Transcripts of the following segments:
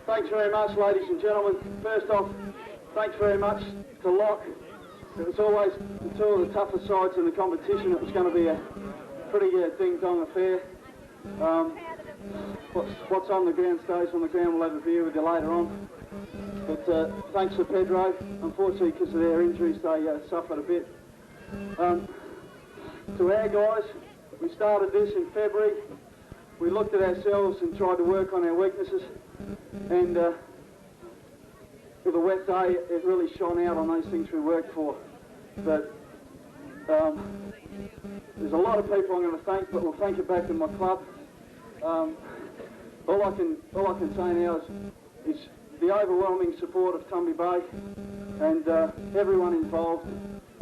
Thanks very much, ladies and gentlemen. First off, thanks very much to Locke. It was always the two of the toughest sides in the competition. It was going to be a pretty ding-dong affair. What's on the ground stays on the ground. We'll have a view with you later on. But thanks to Pedro. Unfortunately, because of their injuries, they suffered a bit. To our guys, we started this in February. We looked at ourselves and tried to work on our weaknesses. And with a wet day, it really shone out on those things we worked for. But there's a lot of people I'm going to thank, but we'll thank it back to my club. All I can say now is the overwhelming support of Tumby Bay and everyone involved.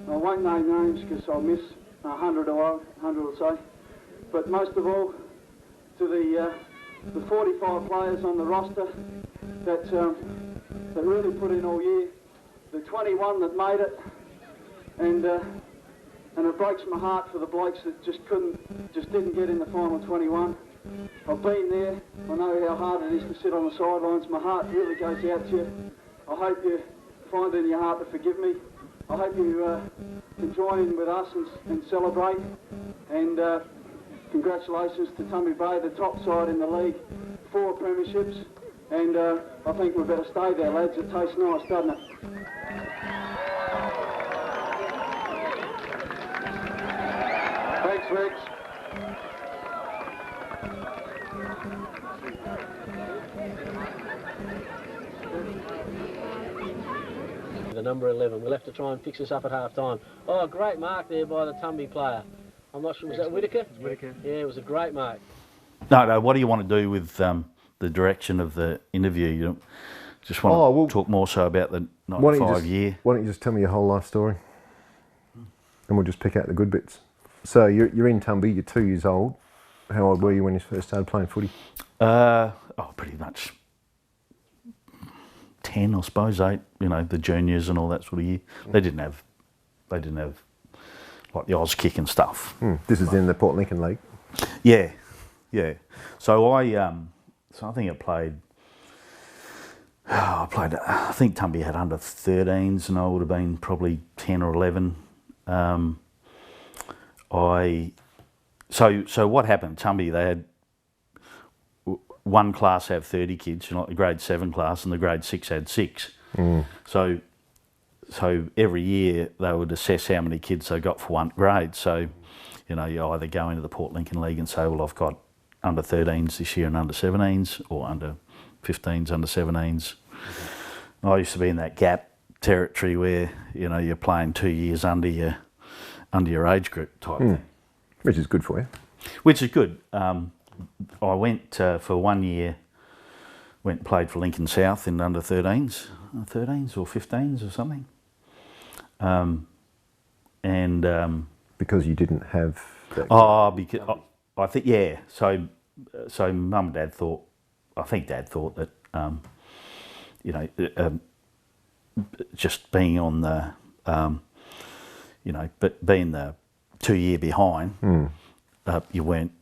I won't name names because I'll miss 100 or so. But most of all, to the 45 players on the roster that really put in all year, the 21 that made it, and it breaks my heart for the blokes that just didn't get in the final 21. I've been there. I know how hard it is to sit on the sidelines. My heart really goes out to you. I hope you find it in your heart to forgive me. I hope you can join in with us and celebrate. And congratulations to Tumby Bay, the top side in the league, 4 premierships. And I think we better stay there, lads. It tastes nice, doesn't it? Thanks, Rex. The number 11. We'll have to try and fix this up at half time. Oh, great mark there by the Tumby player. I'm not sure, was that Whittaker? It was Whittaker. Yeah, it was a great mark. No, what do you want to do with the direction of the interview? You just want to talk more so about the 95 year? Why don't you just tell me your whole life story? And we'll just pick out the good bits. So you're in Tumby, you're 2 years old. How old were you when you first started playing footy? Pretty much 10, I suppose, 8. You know, the juniors and all that sort of year. They didn't have like the Oz kick and stuff. This is in the Port Lincoln League. Yeah. So I think I played. I think Tumby had under 13s, and I would have been probably 10 or 11. So what happened? Tumby, they had one class have 30 kids, like the grade 7 class, and the grade 6 had 6. So every year they would assess how many kids they got for one grade. So, you either go into the Port Lincoln League and say, well, I've got under 13s this year and under 17s, or under 15s, under 17s. I used to be in that gap territory where, you're playing 2 years under your age group type thing. Which is good for you. Which is good. I went for 1 year, went and played for Lincoln South in under 13s or 15s or something. Because you didn't have that. Because I think, yeah. So Mum and Dad thought, I think Dad thought that, just being on the, but being the 2 year behind, you weren't.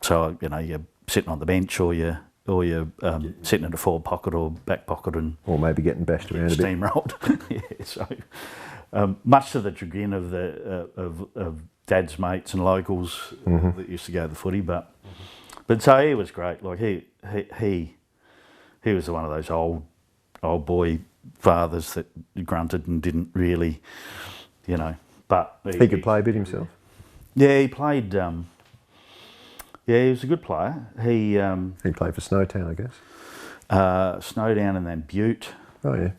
So you're sitting on the bench, or you're sitting in a forward pocket or back pocket, or maybe getting bashed around a bit. Steamrolled. Yeah. So much to the chagrin of of Dad's mates and locals that used to go to the footy, but so he was great. Like he was one of those old boy fathers that grunted and didn't really, But he could play a bit himself. Yeah, he played. He was a good player. He played for Snowtown, I guess. Snowdown and then Butte. Oh yeah.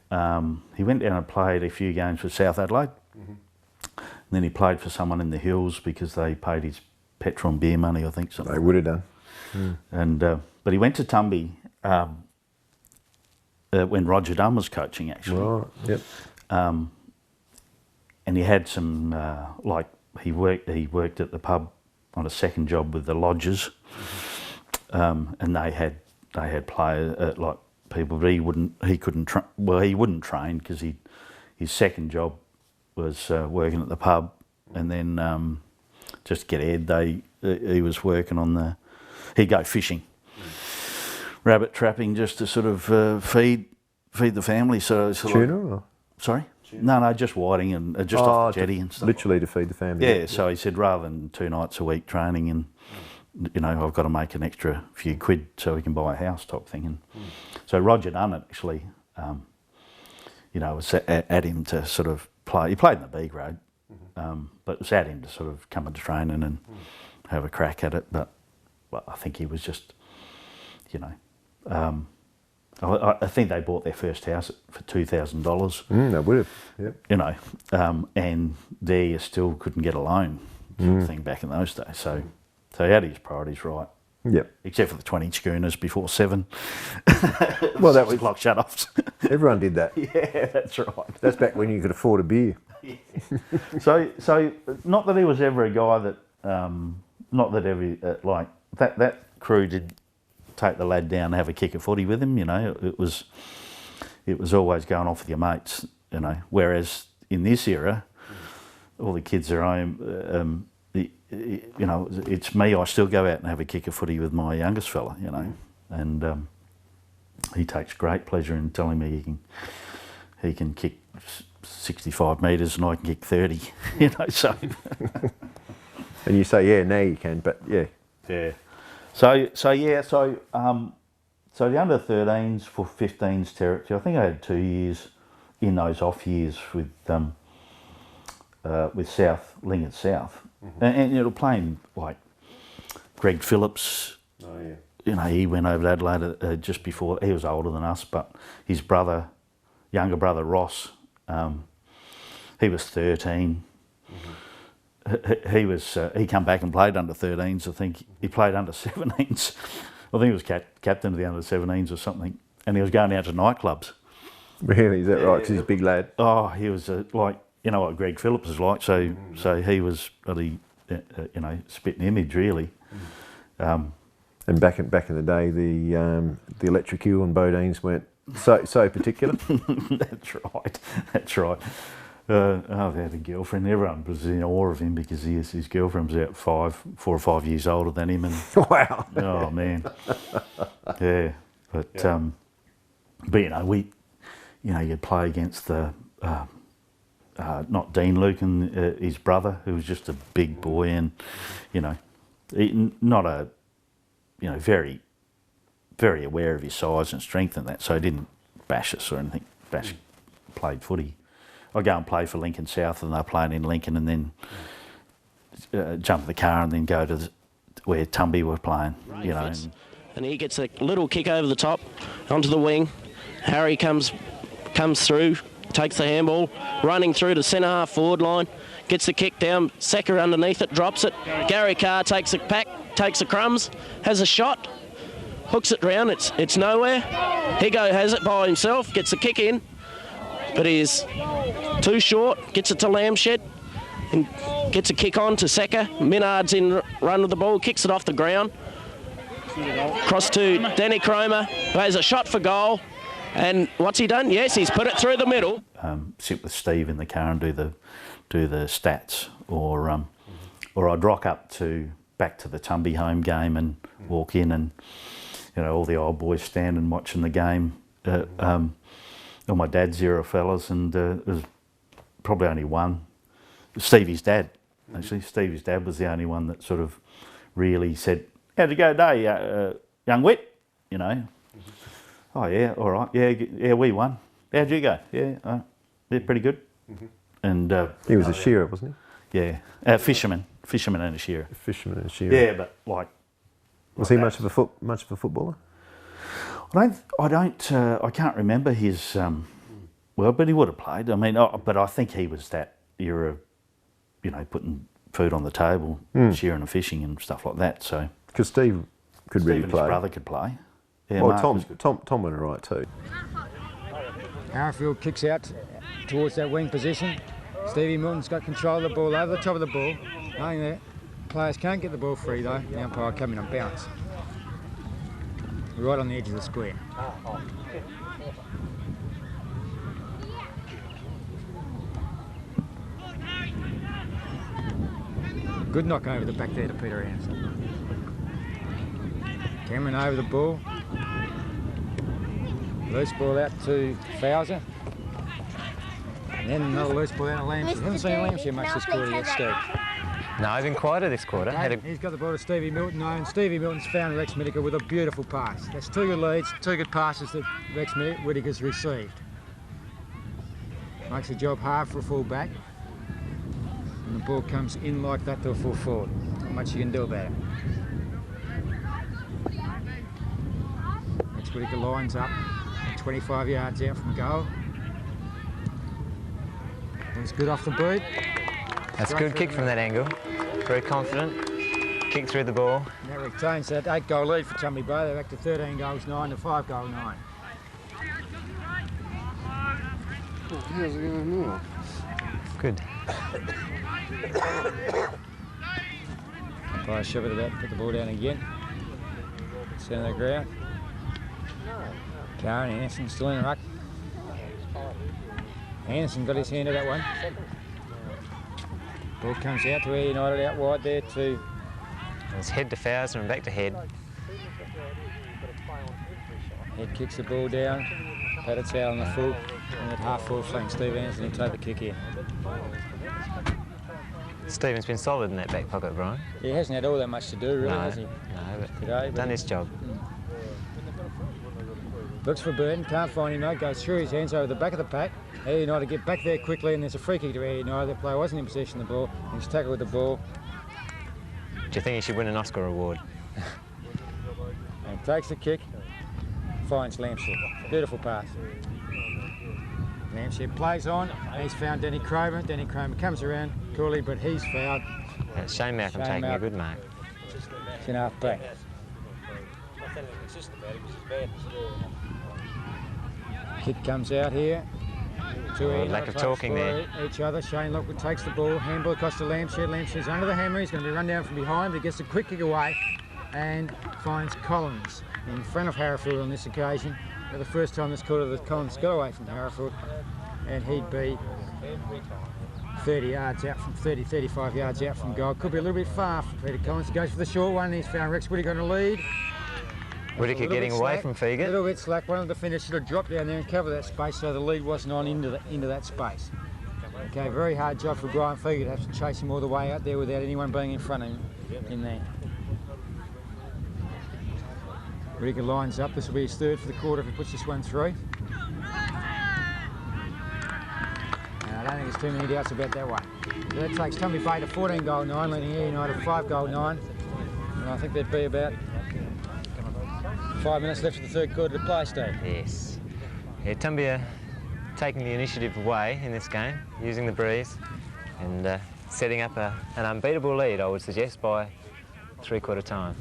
He went down and played a few games for South Adelaide. And then he played for someone in the hills because they paid his petrol and beer money, I think. Something. They would have done. And but he went to Tumby when Roger Dunn was coaching, actually. Right. Yep. And he had some he worked at the pub on a second job with the lodges, and they had players like people, but he wouldn't train because his second job was working at the pub, and then just to get ahead, he was working on he'd go fishing, rabbit trapping, just to sort of feed the family. So Tuna or? Sorry? No, just whiting and just off the jetty and stuff. Literally to feed the family. Yeah, so he said rather than 2 nights a week training and, you know, I've got to make an extra few quid so we can buy a house type thing. And so Roger done it actually, you know, it was at him to sort of play. He played in the B grade, but it was at him to sort of come into training and have a crack at it. But well, I think he was just, you know, I think they bought their first house for $2,000. They would have, yeah. You know, and there you still couldn't get a loan, sort of thing back in those days. So he had his priorities right. Yep. Except for the 20 schooners before 7. Well, that was clock shut-offs. Everyone did that. Yeah, that's right. That's back when you could afford a beer. Yeah. So not that he was ever a guy that, not that every like that crew did take the lad down and have a kick of footy with him. You know, it was always going off with your mates. You know, whereas in this era, all the kids are home. You know, it's me. I still go out and have a kick of footy with my youngest fella. You know, and he takes great pleasure in telling me he can kick 65 metres and I can kick 30. You know, so. And you say, yeah, now you can, but yeah. Yeah. So the under 13s for 15s territory, I think I had 2 years in those off years with South, Lincoln South. And you know, playing like Greg Phillips. Oh, yeah. You know, he went over to Adelaide just before, he was older than us, but his younger brother Ross, he was 13. He come back and played under 13s. I think he played under 17s. I think he was captain of the under 17s or something. And he was going out to nightclubs. Really, is that right? Because he's a big lad. Oh, he was like, you know what Greg Phillips is like. So he was really, you know, spitting image really. And back in the day, the electric eel and Bodines weren't so particular. That's right. I've had a girlfriend. Everyone was in awe of him because his girlfriend was about 4 or 5 years older than him. And wow! Oh man, yeah. But you know, you'd play against the not Dean Lucan, his brother, who was just a big boy, and you know, not a, you know, very, very aware of his size and strength and that. So he didn't bash us or anything. Played footy. I go and play for Lincoln South, and they're playing in Lincoln, and then jump in the car and then go to where Tumby were playing. You know, and he gets a little kick over the top onto the wing. Harry comes through, takes the handball, running through to centre half forward line, gets the kick down. Secker underneath it, drops it. Gary Carr takes a pack, takes the crumbs, has a shot, hooks it round. It's nowhere. Higo has it by himself, gets the kick in, but he's too short, gets it to Lambshed and gets a kick on to Secker. Minard's in run with the ball, kicks it off the ground. Cross to Danny Cromer, who has a shot for goal. And what's he done? Yes, he's put it through the middle. Sit with Steve in the car and do the stats, or I'd rock up back to the Tumby home game and walk in, and you know, all the old boys standing watching the game. All my dad's era fellas, and there was probably only one. Stevie's dad, actually. Stevie's dad was the only one that sort of really said, "How'd you go today, young Whit?" You know. Oh yeah, all right. Yeah, we won. How'd you go? Yeah, pretty good. And he was a shearer, wasn't he? Yeah, fisherman and a shearer. Fisherman and a shearer. Yeah, but like. Was he much of a footballer? I can't remember his. Well, but he would have played. I mean, but I think he was that era, you know, putting food on the table, shearing and fishing and stuff like that. So because Steve could really play. His brother could play. Yeah, well, Tom went all right too. Arfield kicks out towards that wing position. Stevie Milton's got control of the ball over the top of the ball. Lying there. Players can't get the ball free though. The umpire coming on bounce. Right on the edge of the square. Good knock over the back there to Peter Anderson. Cameron over the ball. Loose ball out to Fowler. And then another loose ball out of Lambshire. Haven't seen Lambshire much this quarter yet, Steve. No, I've been quieter this quarter. He's got the ball to Stevie Milton now, and Stevie Milton's found Rex Whittaker with a beautiful pass. That's 2 good leads, 2 good passes that Rex Whittaker's received. Makes the job hard for a full back. And the ball comes in like that to a full forward. Not much you can do about it. Rex Whittaker lines up, 25 yards out from goal. It's good off the boot. That's a good kick from that angle. Very confident. Kick through the ball. And that retains that 8-goal lead for Tumby Bay. They're back to 13 goals 9 to 5-goal 9. How's it going now? Good. Umpire Shepherd about to put the ball down again. Centre of the ground. Karen Anderson still in the ruck. Anderson got his hand to that one. Ball comes out to Air United out wide there to... It's head to Fowler and back to head. Head kicks the ball down. Pat it's out on the full. And at half full flank, Steve Anderson will take the kick here. Stephen's been solid in that back pocket, Brian. He hasn't had all that much to do, really, has he? No, but Today, done his job. Looks for Burton, can't find him though, goes through his hands over the back of the pack. Air United get back there quickly, and there's a free kick to Air United. The player wasn't in possession of the ball. He's tackled with the ball. Do you think he should win an Oscar award? And takes the kick, finds Lampshire. Beautiful pass. Lampshire plays on, and he's found Denny Cromer. Denny Cromer comes around coolly, but he's fouled. That's Shane Malcolm Shane taking a Malcolm. good mark. It's in half back. Kick comes out here. Lack of talking there. Each other. Shane Lockwood takes the ball. Handball across to Lampshire. Lampshire's under the hammer. He's going to be run down from behind, but he gets a quick kick away and finds Collins in front of Hereford on this occasion. For the first time this quarter that Collins got away from Hereford, and he'd be 30 yards out from 35 yards out from goal. Could be a little bit far for Peter Collins. He goes for the short one. He's found Rex Whittaker on the lead. Whittaker getting away from Fegan. A little bit slack. One of the defenders should have dropped down there and covered that space so the lead wasn't on into that space. Okay, very hard job for Brian Fegan to have to chase him all the way out there without anyone being in front of him in there. Whittaker lines up. This will be his third for the quarter if he puts this one through. I don't think there's too many doubts about that one. So that takes Tumby Bay to 14 goal 9, leading Air United 5 goal 9. And I think there'd be about 5 minutes left of the third quarter to play, Steve. Yes. Yeah, Tumby are taking the initiative away in this game, using the breeze and setting up an unbeatable lead, I would suggest, by 3/4 time.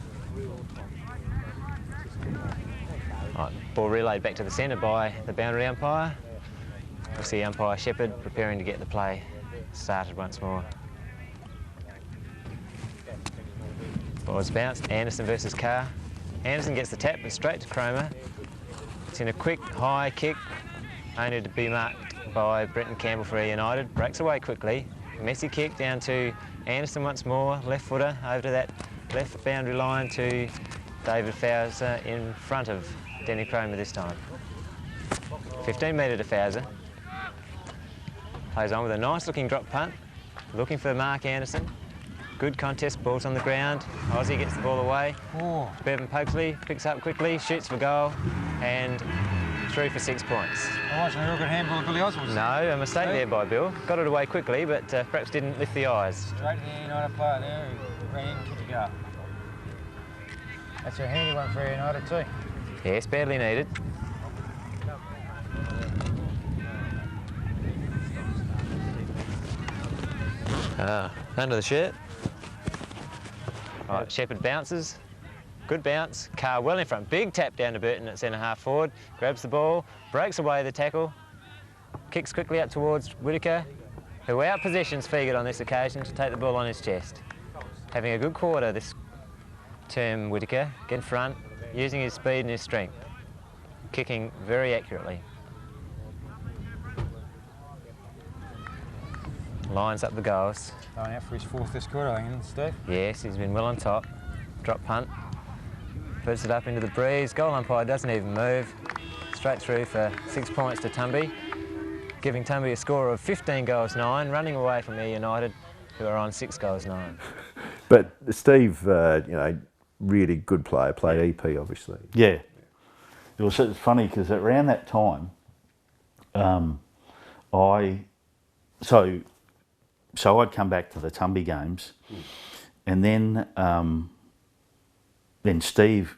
Right, ball relayed back to the centre by the boundary umpire. We'll see umpire Shepherd preparing to get the play started once more. Ball's bounced. Anderson versus Carr. Anderson gets the tap and straight to Cromer. It's in a quick, high kick, only to be marked by Brenton Campbell for Air United. Breaks away quickly. Messy kick down to Anderson once more. Left footer over to that left boundary line to David Fowler in front of Denny Cromer this time. 15 metre to Fowler. Plays on with a nice looking drop punt. Looking for Mark Anderson. Good contest, ball's on the ground. Aussie gets the ball away. Oh. Bevan Poksley picks up quickly, shoots for goal, and through for 6 points. I watched a real good handball of Billy Oswald. No, a mistake there by Bill. Got it away quickly, but perhaps didn't lift the eyes. Straight to the Air United player there who ran in, kicked a goal. That's a handy one for Air United too. Yes, badly needed. Under the shirt. Right, Shepherd bounces. Good bounce. Carr well in front. Big tap down to Burton at centre half forward. Grabs the ball, breaks away the tackle. Kicks quickly up towards Whittaker, who out-possessions Fegan on this occasion to take the ball on his chest. Having a good quarter this term, Whittaker. Get in front, using his speed and his strength. Kicking very accurately. lines up the goals. Going out for his 4th this quarter, I think, Steve. Yes, he's been well on top. Drop punt. Puts it up into the breeze. Goal umpire doesn't even move. Straight through for 6 points to Tumby, giving Tumby a score of 15 goals 9, running away from E United, who are on 6 goals 9. But Steve, you know, really good player, played EP obviously. Yeah. It's funny because around that time, so I'd come back to the Tumby games, and then Steve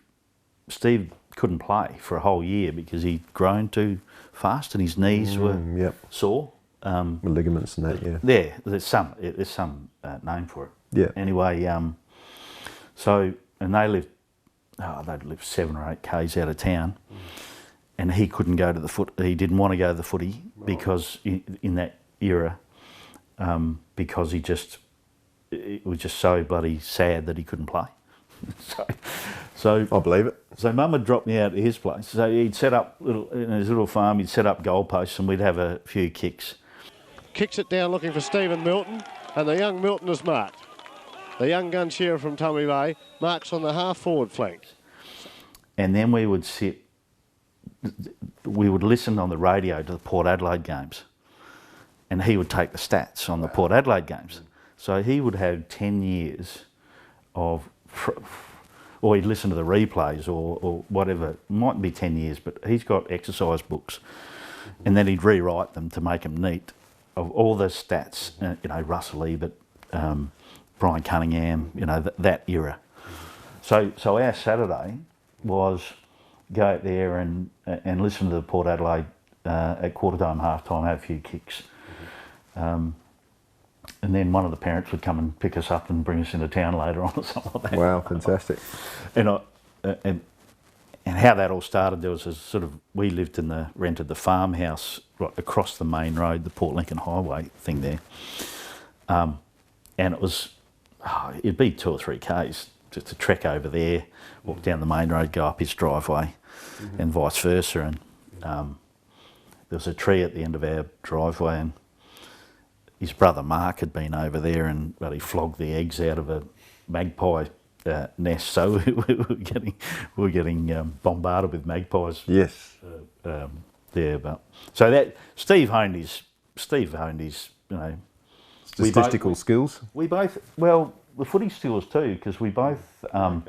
couldn't play for a whole year because he'd grown too fast and his knees were sore. With ligaments and that, yeah. Yeah, there's some name for it. Yeah. Anyway, and they'd live 7 or 8 k's out of town, and he couldn't go to the foot. He didn't want to go to the footy because in that era, because it was just so bloody sad that he couldn't play. So I believe it. So Mum had dropped me out at his place. So he'd set up in his little farm. He'd set up goalposts, and we'd have a few kicks. Kicks it down looking for Stephen Milton, and the young Milton is marked. The young gun shearer from Tumby Bay marks on the half-forward flank. And then we would listen on the radio to the Port Adelaide games, and he would take the stats on the Port Adelaide games. So he would have 10 years of, or he'd listen to the replays or whatever. It mightn't be 10 years, but he's got exercise books, and then he'd rewrite them to make them neat of all the stats. You know, Russell Ebert, Brian Cunningham, you know, that era. So our Saturday was go out there and listen to the Port Adelaide at quarter time, half time, have a few kicks. And then one of the parents would come and pick us up and bring us into town later on or something like that. Wow, fantastic. And how that all started, there was a sort of, we rented the farmhouse right across the main road, the Port Lincoln Highway thing there. And it was, it'd be 2 or 3 k's just to trek over there, walk down the main road, go up his driveway, and vice versa. And there was a tree at the end of our driveway, and his brother Mark had been over there and he flogged the eggs out of a magpie nest. So we were getting bombarded with magpies. Yes. There, but so that Steve honed his, you know, statistical skills. We both, well, the footy skills too, because we both I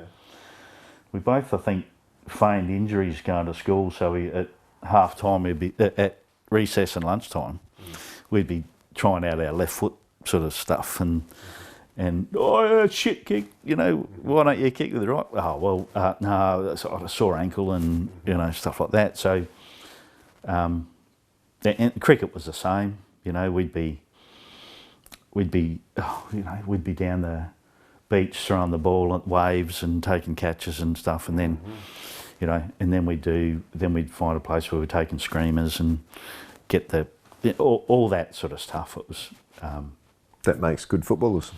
think feigned injuries going to school. So we at half time we'd be at recess and lunchtime, we'd be trying out our left foot sort of stuff and shit kick, you know, why don't you kick with the right? Oh well, no, that's a sore ankle and you know stuff like that. So and cricket was the same, you know, we'd be down the beach throwing the ball at waves and taking catches and stuff, and then you know, and then we'd find a place where we're taking screamers and get all that sort of stuff. It was that makes good footballers.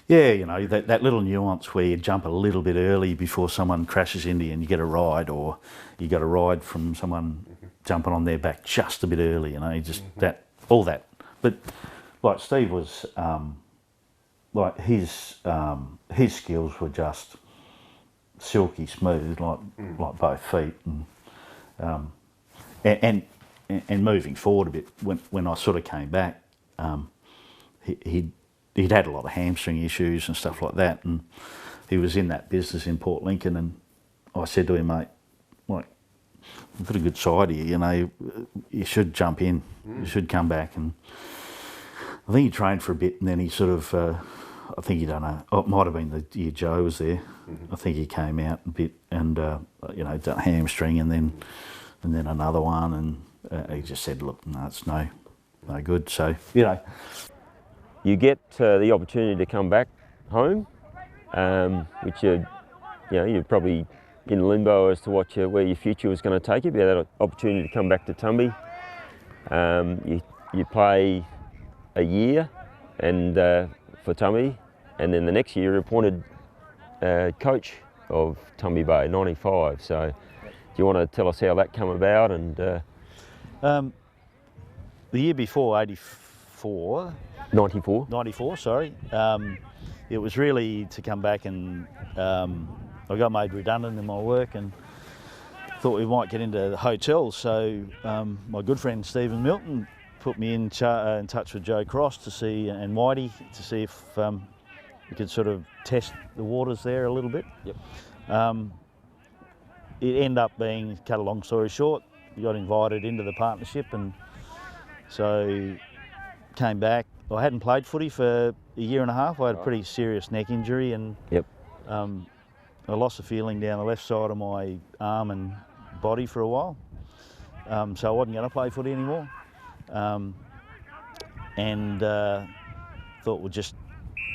Yeah, you know, that little nuance where you jump a little bit early before someone crashes into you and you get a ride, or you got a ride from someone jumping on their back just a bit early, you know, just all that. But like Steve was, like his skills were just silky smooth, like both feet, and moving forward a bit. When I sort of came back, he'd had a lot of hamstring issues and stuff like that, and he was in that business in Port Lincoln. And I said to him, mate, like, we've got a good side here, you know, you should jump in, you should come back. And I think he trained for a bit, and then he sort of, I think he done it might have been the year Joe was there. I think he came out a bit and, you know, done a hamstring and then another one, and he just said, look, no, it's no good. So, you know. You get the opportunity to come back home, which you're probably in limbo as to where your future was going to take you. But you had that opportunity to come back to Tumby. You play a year and for Tumby, and then the next year you're appointed coach of Tumby Bay, 95. So do you want to tell us how that came about? And the year before, 84, 94. 94. 94, sorry. It was really to come back and I got made redundant in my work and thought we might get into the hotels. So my good friend Stephen Milton put me in touch with Joe Cross to see, and Whitey, to see if we could sort of test the waters there a little bit. Yep. It ended up being, cut a long story short, we got invited into the partnership, and so came back. I hadn't played footy for a year and a half. I had a pretty serious neck injury, and Yep. I lost the feeling down the left side of my arm and body for a while. So I wasn't going to play footy anymore. And thought we'd just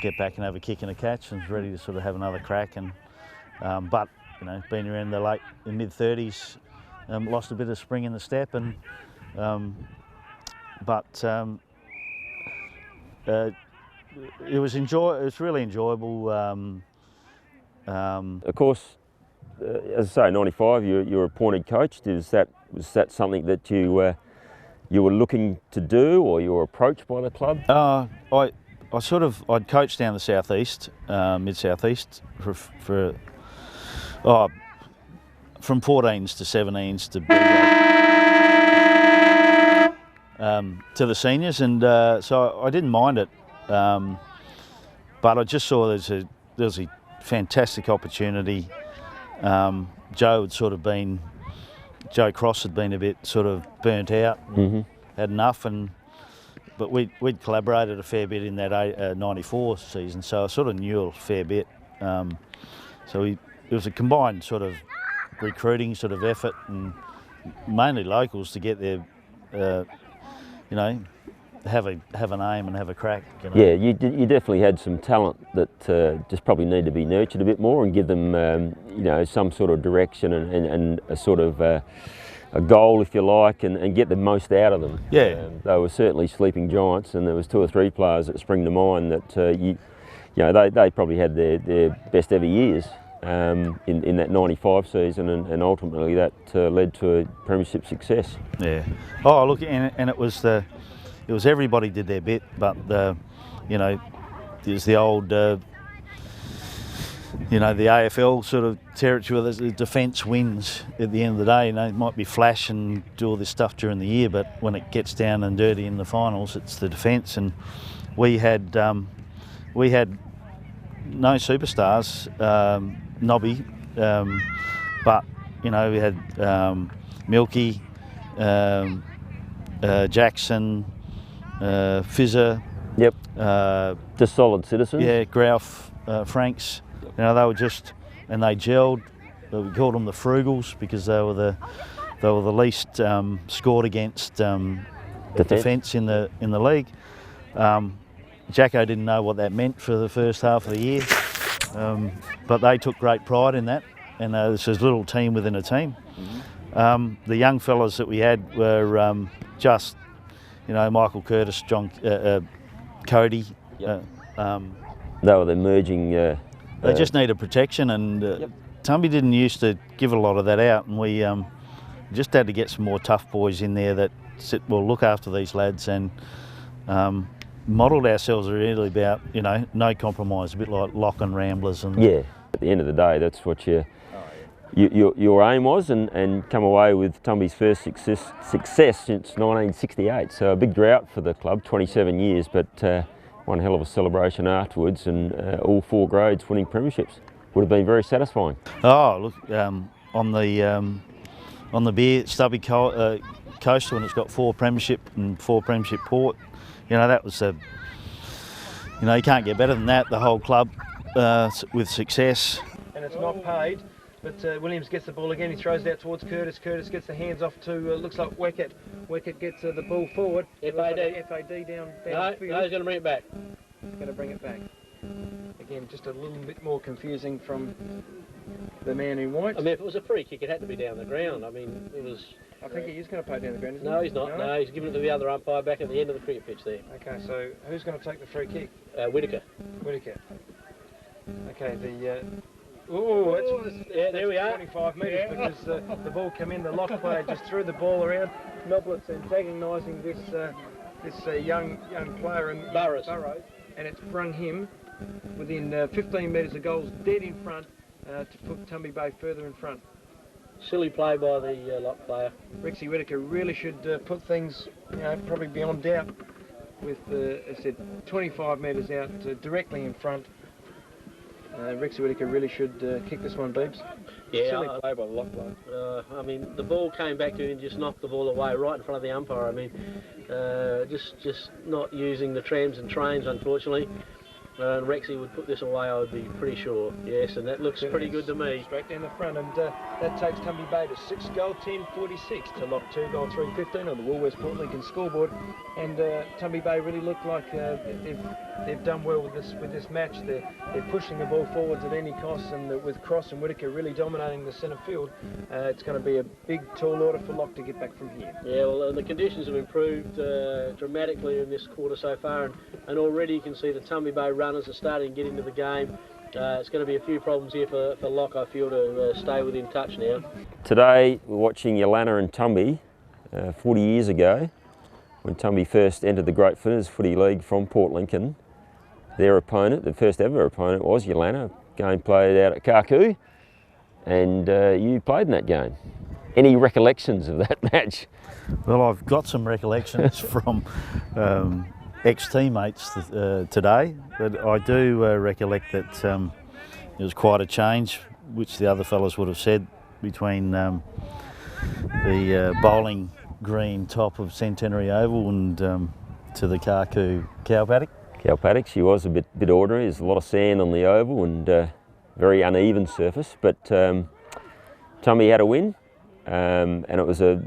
get back and have a kick and a catch, and was ready to sort of have another crack. And but you know, being around the mid-30s, lost a bit of spring in the step, and it was really enjoyable. Of course, as I say, 95, you were appointed coach. Was that something that you were looking to do, or you were approached by the club? I'd coached down the southeast, mid-southeast, from 14s to 17s to the seniors, and so I didn't mind it, but I just saw there was a fantastic opportunity. Joe Cross had been a bit sort of burnt out, had enough, but we'd collaborated a fair bit in that 94 season, so I sort of knew a fair bit. So it was a combined sort of recruiting sort of effort, and mainly locals to get their, have an aim and have a crack. You know? Yeah, you definitely had some talent that just probably need to be nurtured a bit more and give them, some sort of direction and a sort of a goal, if you like, and get the most out of them. Yeah. They were certainly sleeping giants, and there was 2 or 3 players that spring to mind that they probably had their best ever years in that 95 season, and ultimately that led to a premiership success. Yeah. Oh, look, and it was everybody did their bit, but there's the old, the AFL sort of territory where the defence wins at the end of the day. It might be flash and do all this stuff during the year, but when it gets down and dirty in the finals, it's the defence. And we had no superstars, Nobby, but we had Milky, Jackson, Fizzer. Yep. Just solid citizens. Yeah, Grouf, Franks. They were just, and they gelled. We called them the Frugals because they were the least scored against defence in the league. Jacko didn't know what that meant for the first half of the year, but they took great pride in that, and this is a little team within a team. The young fellas that we had were just, Michael Curtis, John, Cody. Yep. They were the emerging. They just needed protection, and Tumby didn't used to give a lot of that out, and we just had to get some more tough boys in there that look after these lads, and modelled ourselves really about no compromise, a bit like Lock and Ramblers. And yeah, at the end of the day, that's what your aim was, and come away with Tumby's first success since 1968. So a big drought for the club, 27 years, but one hell of a celebration afterwards, and all 4 grades winning premierships. Would have been very satisfying. Oh, look, on the beer Stubby Coast, when it's got 4 premiership and 4 premiership port, that was you can't get better than that. The whole club with success. And it's not paid, but Williams gets the ball again. He throws it out towards Curtis. Curtis gets the hands off to looks like Whittaker. Whittaker gets the ball forward. FAD down No, he's going to bring it back. He's going to bring it back. Again, just a little bit more confusing from the man in white. I mean, if it was a free kick, it had to be down the ground. I mean, it was... I think he is going to play down the ground, isn't he? No, he's not. No, he's giving it to the other umpire back at the end of the cricket pitch there. Okay, so who's going to take the free kick? Whittaker. Whittaker. Okay, that's there we are. 25 metres because the ball came in, the lock player just threw the ball around. Melblitz antagonising this this young player in Burrows, and it's brung him within 15 metres of goals, dead in front, to put Tumby Bay further in front. Silly play by the lock player. Rexy Whittaker really should put things, probably beyond doubt, with, as I said, 25 metres out, directly in front. Rexy Whittaker really should kick this one, Beebs. Yeah, Silly play by the lock player. I mean, the ball came back to him and just knocked the ball away right in front of the umpire. I mean, just not using the trams and trains, unfortunately. And Rexy would put this away, I would be pretty sure. Yes, and that looks pretty good to me. Straight down the front, and that takes Tumby Bay to 6 goal 10 46 to lock 2 goal 3 15 on the Woolworths Port Lincoln scoreboard. And Tumby Bay really look like they've done well with this match. They're pushing the ball forwards at any cost, and with Cross and Whittaker really dominating the centre field, it's going to be a big, tall order for Lock to get back from here. Yeah, well, the conditions have improved dramatically in this quarter so far, and already you can see the Tumby Bay runners are starting to get into the game. It's going to be a few problems here for Lock, I feel, to stay within touch now. Today we're watching Yolana and Tumby 40 years ago, when Tumby first entered the Great Flinders Footy League from Port Lincoln. Their opponent, the first ever opponent, was Yolana. Game played out at Karku, and you played in that game. Any recollections of that match? Well, I've got some recollections from ex-teammates today, but I do recollect that it was quite a change, which the other fellas would have said, between the bowling green top of Centenary Oval and to the Karku cow paddock. Cow paddock, she was a bit ordinary. There's a lot of sand on the oval and very uneven surface, but Tumby had a win, and it was a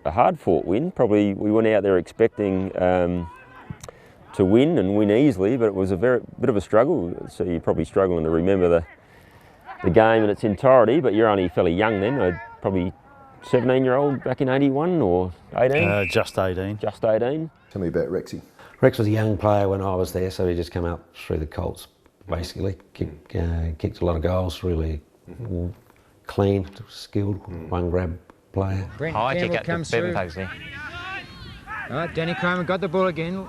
hard-fought win. Probably we went out there expecting to win and win easily, but it was a bit of a struggle. So you're probably struggling to remember the game in its entirety, but you're only fairly young then, probably 17-year-old back in 81 or 18? Just 18. Just 18. Tell me about Rexy. Rex was a young player when I was there, so he just come up through the Colts, basically. Kicked a lot of goals, really clean, skilled, one grab player. High kick up to Bevan Pugsley. All right, Danny Cromer got the ball again.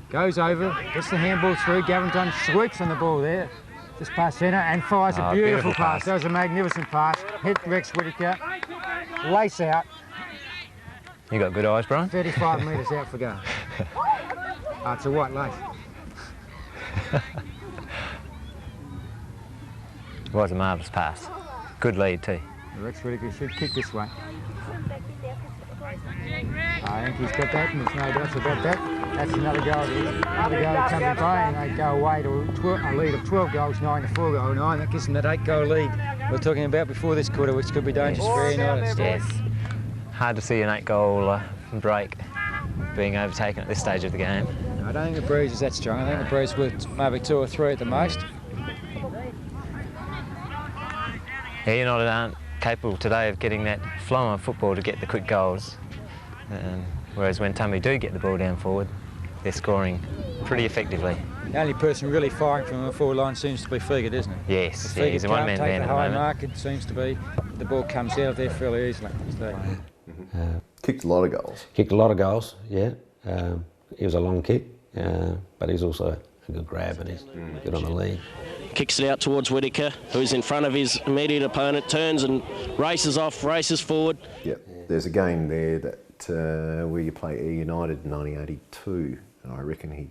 Goes over, gets the handball through. Gavin Dunn swoops on the ball there, just past centre, and fires a beautiful pass. That was a magnificent pass. Hit Rex Whittaker, lace out. You got good eyes, Brian. 35 metres out for goal. It's a white lace. It was a marvellous pass. Good lead too. Rex Whittaker should kick this one. I think he's got that, and there's no doubts about that. That's another goal to Tumby Bay, and they go away to a lead of 12 goals, 9 to 4 goal 9. That gives them that 8-goal lead we were talking about before this quarter, which could be dangerous for United. Yes. Hard to see an 8-goal break being overtaken at this stage of the game. I don't think the Breeze is that strong. I think the Breeze worth maybe 2 or 3 at the most. Yeah, United aren't capable today of getting that flow on football to get the quick goals. Whereas when Tumby do get the ball down forward, they're scoring pretty effectively. The only person really firing from the forward line seems to be Fegert, isn't it? Yes, yeah, he's a one-man band at the moment. Mark, it seems to be. The ball comes out of there fairly easily. Kicked a lot of goals. Kicked a lot of goals, yeah. He was a long kick, but he's also a good grab, and he's good on the lead. Kicks it out towards Whittaker, who's in front of his immediate opponent, turns and races off, races forward. Yep, there's a game there that where you play Air United in 1982, and I reckon he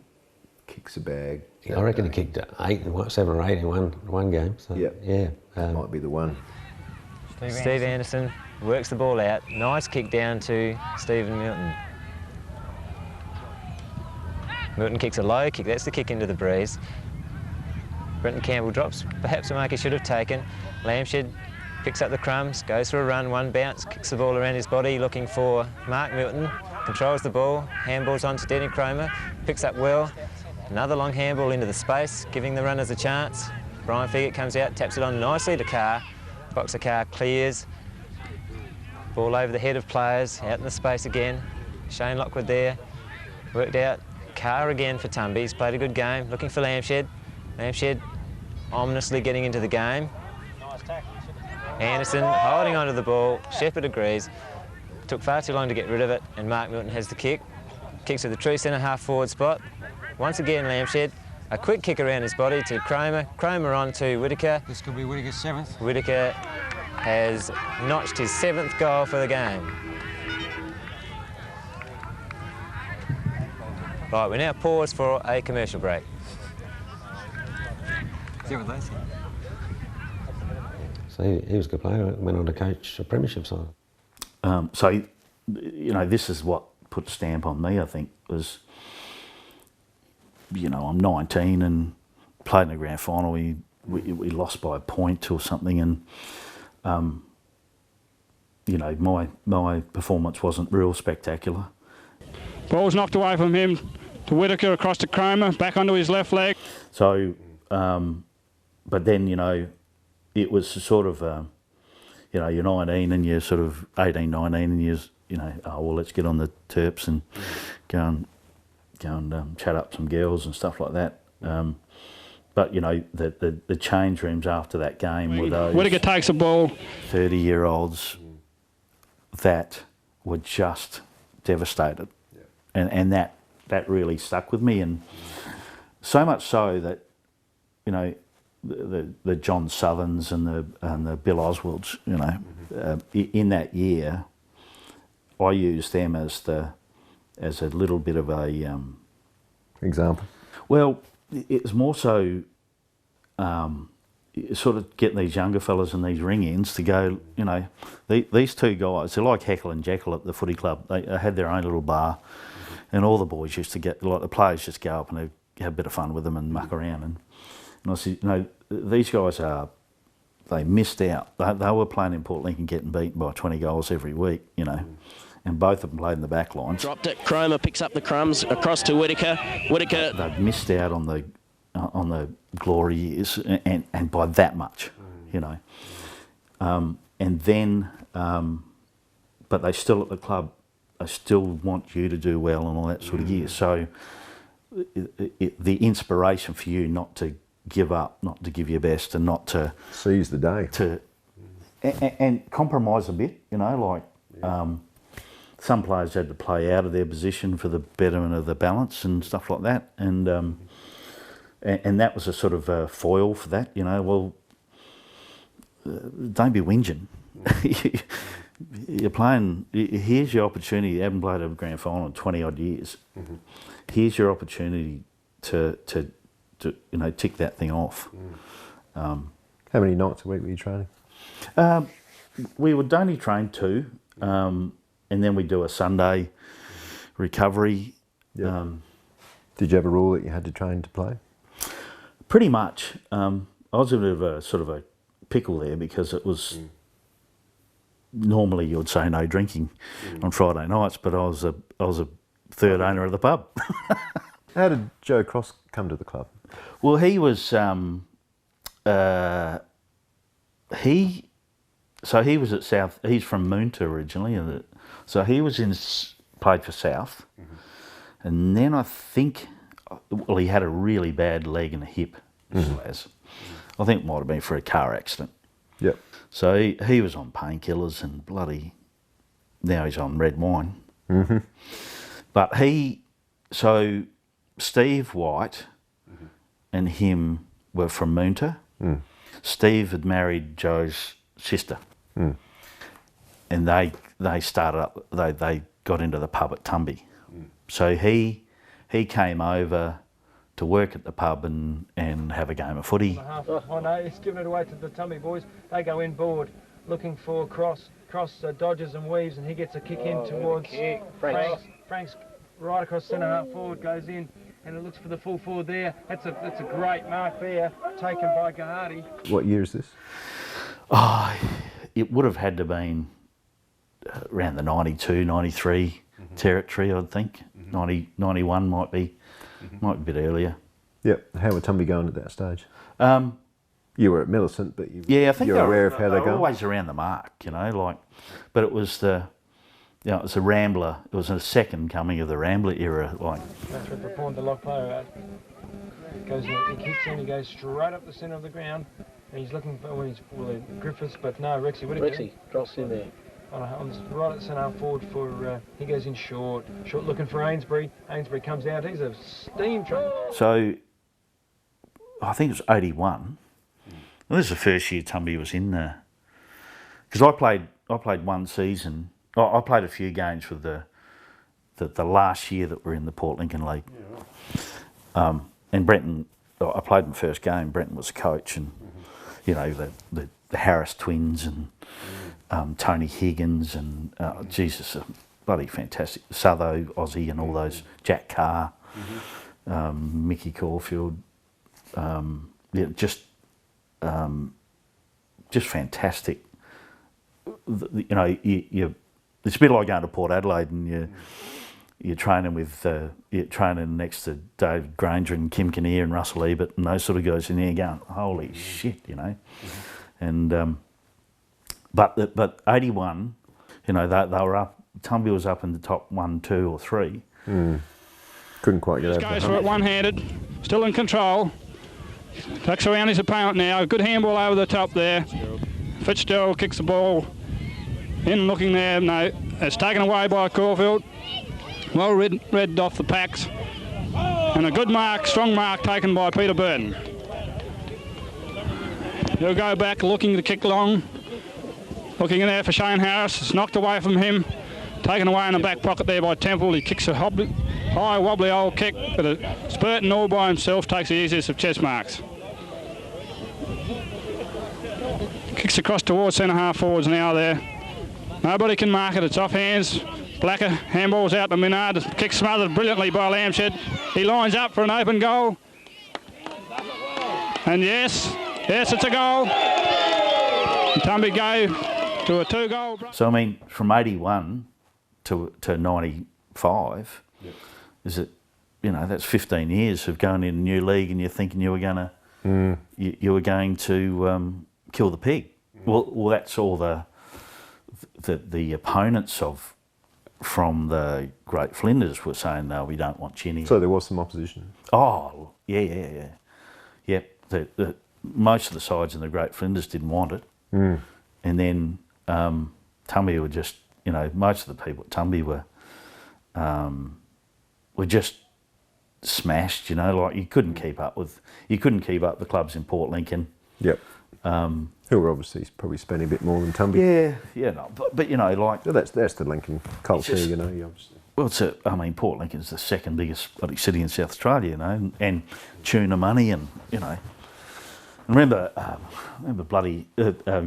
kicks a bag. I reckon he kicked 7 or 8 in one game. So, yep. Yeah, might be the one. Steve Anderson works the ball out. Nice kick down to Stephen Milton. Milton kicks a low kick. That's the kick into the breeze. Brenton Campbell drops perhaps a mark he should have taken. Lamshed picks up the crumbs, goes for a run, one bounce, kicks the ball around his body, looking for Mark Milton, controls the ball, handballs on to Danny Cromer, picks up well, another long handball into the space, giving the runners a chance. Brian Fegert comes out, taps it on nicely to Carr, Boxer Carr clears, ball over the head of players, out in the space again, Shane Lockwood there, worked out, Carr again for Tumby, he's played a good game, looking for Lamshed, Lamshed ominously getting into the game. Anderson holding onto the ball, Shepherd agrees. Took far too long to get rid of it, and Mark Milton has the kick. kicks to the true centre half forward spot. Once again, Lampshed. A quick kick around his body to Cromer. Cromer on to Whittaker. This could be Whittaker's 7th. Whittaker has notched his 7th goal for the game. Right, we now pause for a commercial break. So he was a good player, went on to coach a premiership side. So, you know, this is what put a stamp on me, I think, was, you know, I'm 19 and played in the grand final. We lost by a point or something, and, you know, my performance wasn't real spectacular. Ball's knocked away from him to Whittaker, across to Cromer, back onto his left leg. So, but then, you know, it was sort of, you know, you're 19 and you're sort of 18, 19 and you know, oh, well, let's get on the Terps and go and chat up some girls and stuff like that. But, you know, the change rooms after that game were those Whittaker takes the ball. 30-year-olds that were just devastated. And that really stuck with me, and so much so that, you know, the John Southerns and the Bill Oswalds, you know, in that year, I used them as a little bit of a example. Well, it's more so sort of getting these younger fellas and these ring-ins to go, you know, these two guys, they're like Heckle and Jekyll at the footy club. They had their own little bar, and all the boys used to get, like the players just go up and they have a bit of fun with them and muck around. And I said, you know, these guys they missed out. They were playing in Port Lincoln getting beaten by 20 goals every week, you know, and both of them played in the back lines. Dropped it. Cromer picks up the crumbs across to Whittaker. Whittaker. They'd missed out on the glory years, and by that much, you know. And then, but they still at the club, they still want you to do well and all that sort of gear. So the inspiration for you not to give up, not to give your best, and not to seize the day, and compromise a bit, you know, like some players had to play out of their position for the betterment of the balance and stuff like that, and that was a sort of a foil for that, you know. Well, don't be whinging. You're playing. Here's your opportunity. You haven't played a grand final in 20 odd years. Here's your opportunity to you know, tick that thing off. How many nights a week were you training? We would only train 2, and then we do a Sunday recovery. Yep. Did you have a rule that you had to train to play? Pretty much. I was in a bit of a sort of a pickle there because it was normally you would say no drinking on Friday nights, but I was a third owner of the pub. How did Joe Cross come to the club? Well, he was he was at South. He's from Moonta originally, so he was played for South, and then I think, well, he had a really bad leg and a hip. I think it might have been for a car accident. Yep. So he was on painkillers and bloody. Now he's on red wine. But so Steve White and him were from Moonta. Steve had married Joe's sister, and they started up. They got into the pub at Tumby. So he came over to work at the pub and have a game of footy. Oh no, he's giving it away to the Tumby boys. They go in board looking for cross dodges and weaves, and he gets a kick in towards Frank's right across centre half forward, goes in, and it looks for the full forward there. That's a great mark there, taken by Gahati. What year is this? Oh, it would have had to been around the 92, 93 territory, I'd think. 90, 91 might be a bit earlier. Yep. How were Tumby going at that stage? You were at Millicent, but I think you're aware of how they're going? Always around the mark, you know, like, but it was it was a Rambler. It was a second coming of the Rambler era, like. That's what the pawn, the lock player goes. He kicks in. He goes straight up the centre of the ground, and he's looking for Griffiths, but no, Rexy Whittaker. Rexy drops in there. right at centre half forward for he goes in short looking for Ainsbury. Ainsbury comes out. He's a steam train. So I think it was 81. Well, this is the first year Tumby was in there. Because I played one season. I played a few games with the last year that we're in the Port Lincoln League. Yeah. And Brenton, I played my first game. Brenton was the coach, and you know the Harris twins and Tony Higgins and Jesus, bloody fantastic. Southo, Aussie, and all those. Jack Carr, Mickey Caulfield. Yeah, just fantastic. You know, it's a bit like going to Port Adelaide and you're training with you're training next to Dave Granger and Kim Kinnear and Russell Ebert and those sort of guys in there going, holy shit, you know. And but 81, you know, they were up. Tumby was up in the top 1, 2 or 3. Couldn't quite get over. Goes for it one-handed, still in control. Tucks around his opponent now. Good handball over the top there. Fitzgerald kicks the ball in, looking there. No, it's taken away by Caulfield. Well read off the packs. And a good mark, strong mark taken by Peter Burton. He'll go back looking to kick long. Looking in there for Shane Harris. It's knocked away from him. Taken away in the back pocket there by Temple. He kicks a high wobbly old kick, but a Spurton all by himself takes the easiest of chest marks. Kicks across towards centre half forwards now there. Nobody can mark it, it's off hands. Blacker handballs out to Minard. Kick smothered brilliantly by Lamshed. He lines up for an open goal. And yes, it's a goal. And Tumby go to a 2-goal. So I mean, from 81 to 95, is it, you know, that's 15 years of going in a new league and you're thinking you were going to you were going to kill the pig. Well, that's all the opponents from the Great Flinders were saying, no, we don't want Chinny. So there was some opposition. Oh, yeah. Most of the sides in the Great Flinders didn't want it. And then Tumby were just, you know, most of the people at Tumby were just smashed, you know, like you couldn't keep up the clubs in Port Lincoln. Yep. Who were obviously probably spending a bit more than Tumby. Yeah, no, but you know, like that's the Lincoln culture, you know. Obviously. Well, Port Lincoln's the second biggest bloody city in South Australia, you know, and tuna money, and you know. Remember bloody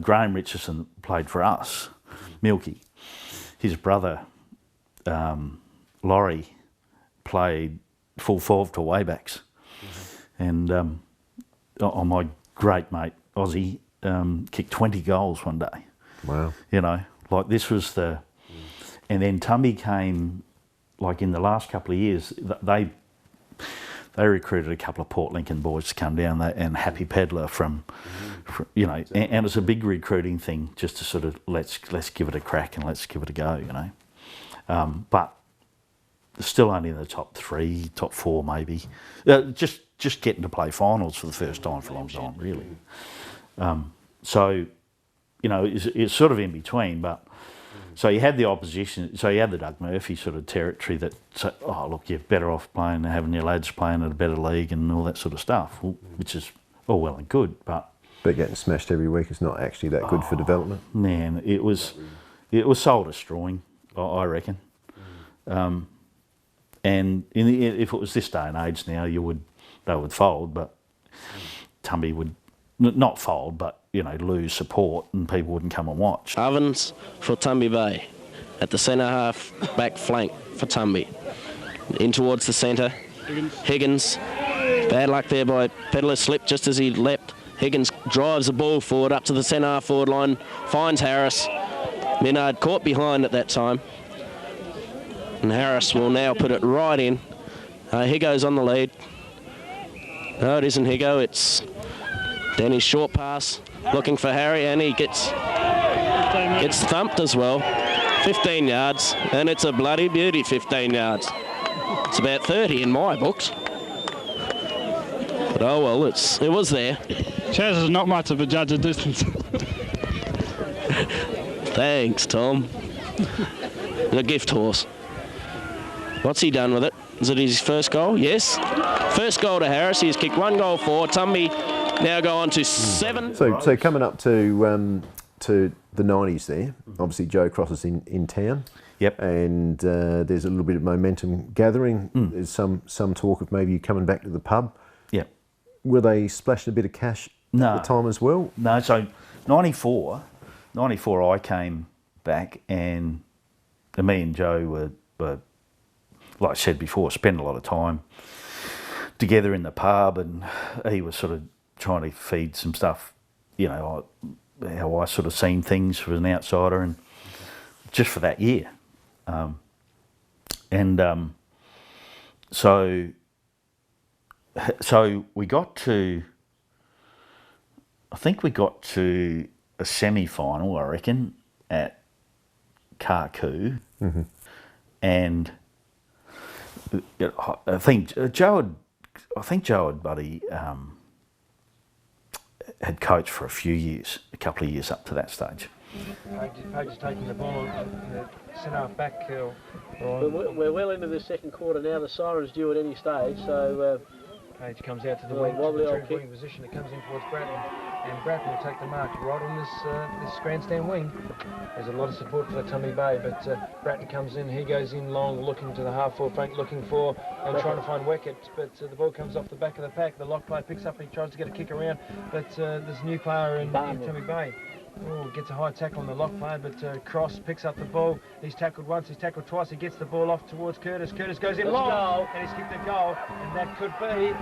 Graham Richardson played for us, Milky. His brother, Laurie, played full forward for Waybacks. And on my great mate, Aussie, kicked 20 goals one day. Wow. You know, like this was the... And then Tumby came, like in the last couple of years, they recruited a couple of Port Lincoln boys to come down there, and Happy Pedler from you know, and it's a big recruiting thing just to sort of let's give it a crack and let's give it a go, you know. But still only in the top 3, top 4 maybe. Just getting to play finals for the first time for a long time, really. So, you know, it's sort of in between, but so you had the opposition, so you had the Doug Murphy sort of territory that said, oh, look, you're better off playing, having your lads playing at a better league and all that sort of stuff, which is all well and good, but getting smashed every week is not actually that good for development. Man, it was soul destroying, I reckon. And if it was this day and age now, they would fold, but Tumby would not fold, but you know, lose support and people wouldn't come and watch. Ovens for Tumby Bay at the centre half back flank for Tumby. In towards the centre. Higgins. Bad luck there by Pedler, slipped just as he leapt. Higgins drives the ball forward up to the centre half forward line, finds Harris. Minard caught behind at that time. And Harris will now put it right in. Higo's on the lead. No, it isn't Higo, it's Danny's short pass, looking for Harry, and he gets thumped as well. 15 yards, and it's a bloody beauty, 15 yards. It's about 30 in my books. But oh well, it was there. Chaz is not much of a judge of distance. Thanks, Tom. The gift horse. What's he done with it? Is it his first goal? Yes. First goal to Harris. He's kicked 1 goal for. Tumby now go on to 7. So coming up to the 90s there, obviously Joe Cross is in town. Yep. And there's a little bit of momentum gathering. There's some talk of maybe you coming back to the pub. Yep. Were they splashing a bit of cash at the time as well? No, so 94 I came back, and me and Joe were, like I said before, spent a lot of time together in the pub, and he was sort of trying to feed some stuff, you know, how I sort of seen things as an outsider, and just for that year. So we got to, I think we got to a semi-final, I reckon, at Karku, and I think Joe had buddy had coached for a couple of years up to that stage. Page is taking the ball in the centre half back. We're well into the second quarter now. The siren's due at any stage, so Page comes out to the wing, wobbly to the old true wing position. It comes in towards Bratton, and Bratton will take the mark right on this grandstand wing. There's a lot of support for the Tumby Bay, but Bratton comes in. He goes in long, looking to the half-forward flank, looking for and trying to find Weckett, but the ball comes off the back of the pack. The lock player picks up. He tries to get a kick around, but there's a new player in Tumby Bay. Oh, gets a high tackle on the lock player, but Cross picks up the ball. He's tackled once, he's tackled twice. He gets the ball off towards Curtis. Curtis goes in long, and he's kicked a goal, and that could be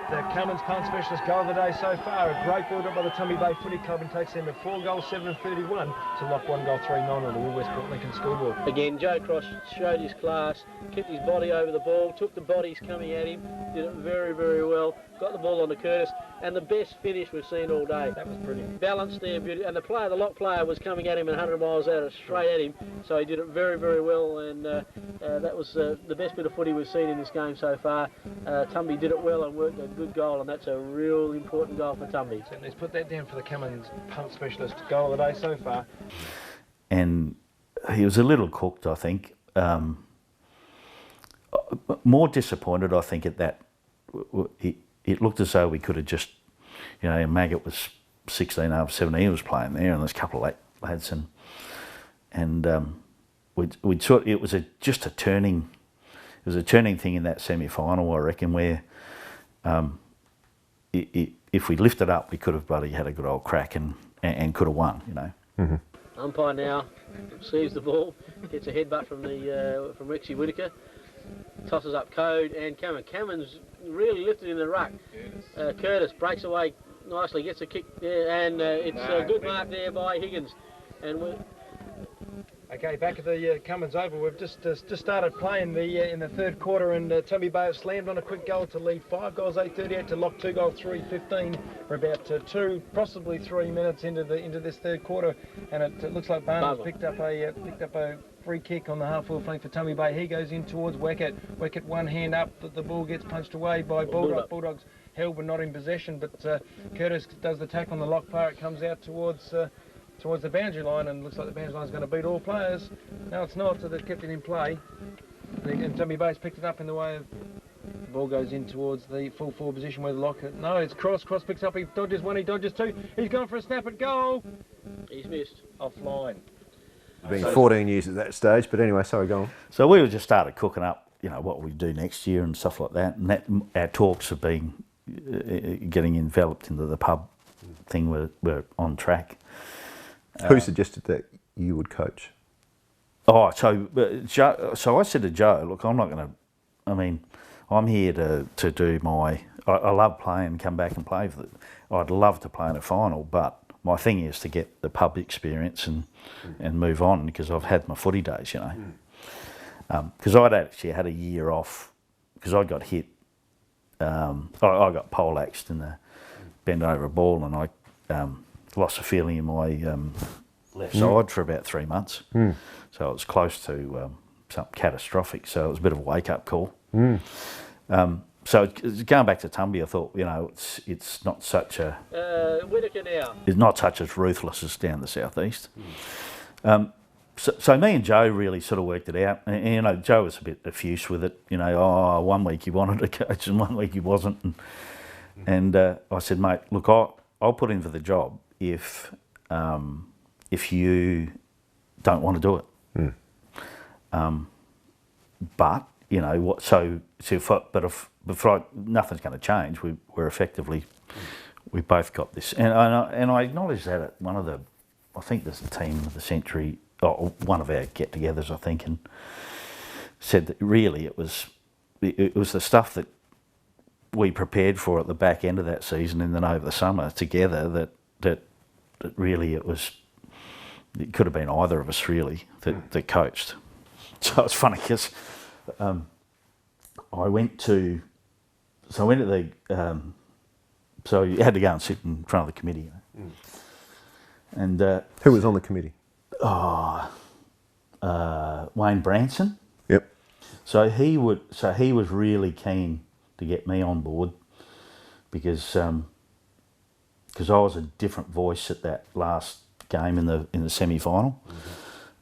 the Cummins punt specialist goal of the day so far. A great build-up by the Tumby Bay Footy Club, and takes them to 4 goals, 7-31 to lock 1 goal, 3-9 on the Woolwest Port Lincoln scoreboard. Again, Joe Cross showed his class, kept his body over the ball, took the bodies coming at him, did it very, very well, got the ball on to Curtis, and the best finish we've seen all day. That was brilliant. Balanced there, beauty, and the lock player was coming at him at 100 miles out, straight at him, so he did it very, very well, and that was the best bit of footy we've seen in this game so far. Tumby did it well and worked a good goal, and that's a real important goal for Tumby. So let's put that down for the Cummins punt specialist goal of the day so far. And he was a little cooked, I think. More disappointed, I think, at that. It looked as though we could have just, you know, Maggot was 16 over 17, he was playing there, and there's a couple of lads, and we'd sort. It was just a turning. It was a turning thing in that semi-final, I reckon, where if we lifted up, we could have bloody had a good old crack and could have won, you know. Umpire now sees the ball, gets a headbutt from Rexy Whittaker, tosses up Code and Cameron. Cameron's really lifted in the ruck. Curtis breaks away nicely, gets a kick there, and it's a good mark there by Higgins. And okay, back at the Cummins Oval, we've just started playing in the third quarter, and Tumby Bay have slammed on a quick goal to lead 5 goals, 8:38 to lock 2 goals, 3:15. We're about 2, possibly 3 minutes into this third quarter, and it looks like Barnes picked up a free kick on the half-forward flank for Tumby Bay. He goes in towards Weckett. Weckett one hand up, the ball gets punched away by Bulldog. Bulldogs held but not in possession, but Curtis does the tackle on the lock player. It comes out towards the boundary line, and looks like the boundary line is going to beat all players. No, it's not, so they've kept it in play. And Tumby Bay's picked it up in the way of... The ball goes in towards the full forward position where the lock... No, it's Cross. Cross picks up, he dodges 1, he dodges 2. He's gone for a snap at goal. He's missed. Offline. Been 14 years at that stage, but anyway, sorry, go on. So we just started cooking up, you know, what we do next year and stuff like that. And our talks have been getting enveloped into the pub thing. We're on track. Who suggested that you would coach? Oh, so I said to Joe, look, I'm not going to. I mean, I'm here to do my. I love playing, come back and play for it. I'd love to play in a final, but my thing is to get the pub experience and move on, because I've had my footy days, you know. Because I'd actually had a year off because I got hit. I got poleaxed in the bend over a ball, and I lost a feeling in my left side for about 3 months. So it was close to something catastrophic. So it was a bit of a wake-up call. So going back to Tumby, I thought, you know, it's not such a Whittaker now. It's not such as ruthless as down the southeast. So me and Joe really sort of worked it out. And, you know, Joe was a bit diffuse with it. You know, one week he wanted to coach and one week he wasn't. And I said, mate, look, I'll put in for the job if you don't want to do it. But you know what? So nothing's going to change. We're effectively, we both got this, and I acknowledge that at one of the, I think there's a team of the century, or one of our get-togethers, I think, and said that really it was the stuff that we prepared for at the back end of that season and then over the summer together that really it could have been either of us really that coached. So it's funny because I went to the so you had to go and sit in front of the committee, and who was on the committee? Wayne Branson. Yep. So he was really keen to get me on board because I was a different voice at that last game in the semi-final.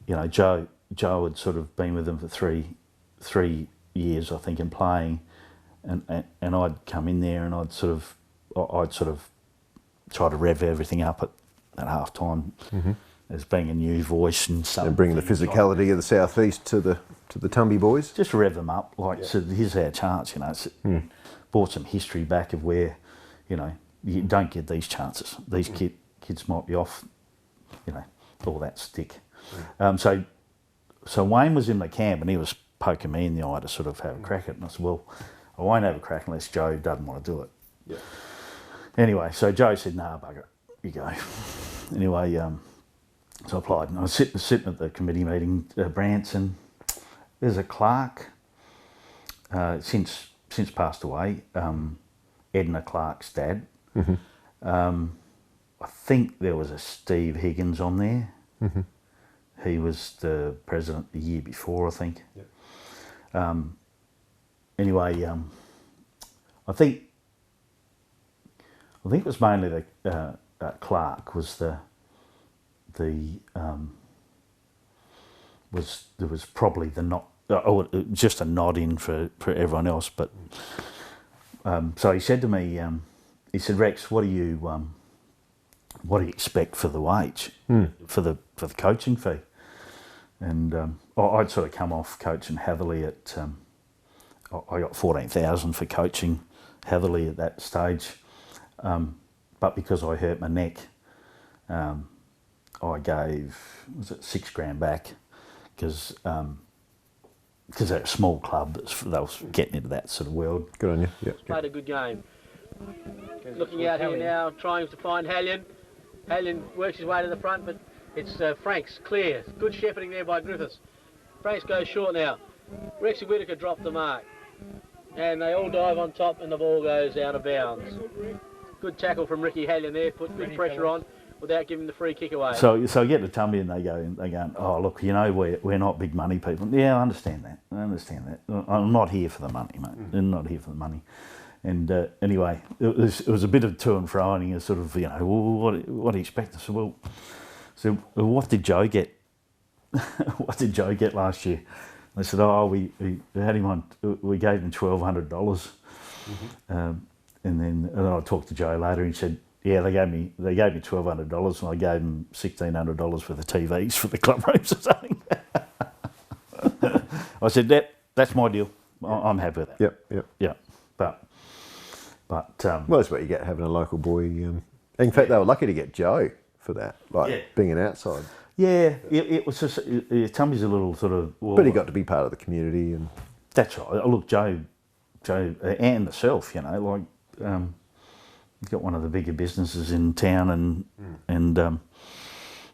You know, Joe had sort of been with them for three years, I think, and playing, and I'd come in there and I'd sort of try to rev everything up at half time as being a new voice and stuff. And bringing the physicality of the southeast to the Tumby boys. Just rev them up, so here's our chance, you know. Brought some history back of where, you know, you don't get these chances. These kids might be off, you know, all that stick. So Wayne was in the camp and he was poking me in the eye to sort of have a crack at it. And I said, well, I won't have a crack unless Joe doesn't want to do it. Yeah. Anyway, so Joe said, nah, bugger it, you go. Anyway, so I applied and I was sitting at the committee meeting, Branson. There's a Clark, since passed away, Edna Clark's dad. I think there was a Steve Higgins on there. He was the president the year before, I think. Yep. Anyway, I think it was mainly the Clark was there was probably the not just a nod in for everyone else, but so he said to me, he said, Rex, what do you expect for the wage for the coaching fee? And I'd sort of come off coaching Hatherley at I got 14,000 for coaching Hatherley at that stage, but because I hurt my neck, I gave $6,000 back because they're a small club they was getting into that sort of world. Good on you. Yep. Played a good game. Looking out here now, trying to find Hallion. Hallion works his way to the front, but it's Franks, clear. Good shepherding there by Griffiths. Franks goes short now. Rexy Whittaker dropped the mark. And they all dive on top and the ball goes out of bounds. Good tackle from Ricky Hallion there, put good pressure on without giving the free kick away. So I get to Tumby and they go, oh look, you know, we're not big money people. Yeah, I understand that. I'm not here for the money, mate. I'm not here for the money. And anyway, it was a bit of to and fro, and he was sort of, you know, well, what do you expect? I said, well, what did Joe get? What did Joe get last year? They said, oh, we had him on. We gave him $1,200, and then I talked to Joe later, and he said, yeah, they gave me $1,200, and I gave him $1,600 for the TVs for the club rooms or something. I said, that's my deal. I'm happy with that. Yep. But well, that's what you get having a local boy. In fact, they were lucky to get Joe for that, being an outside. Yeah, it was just Tumby's a little sort of. Well, but he got to be part of the community, and that's right. Look, Joe, and myself, you know, like he's got one of the bigger businesses in town, and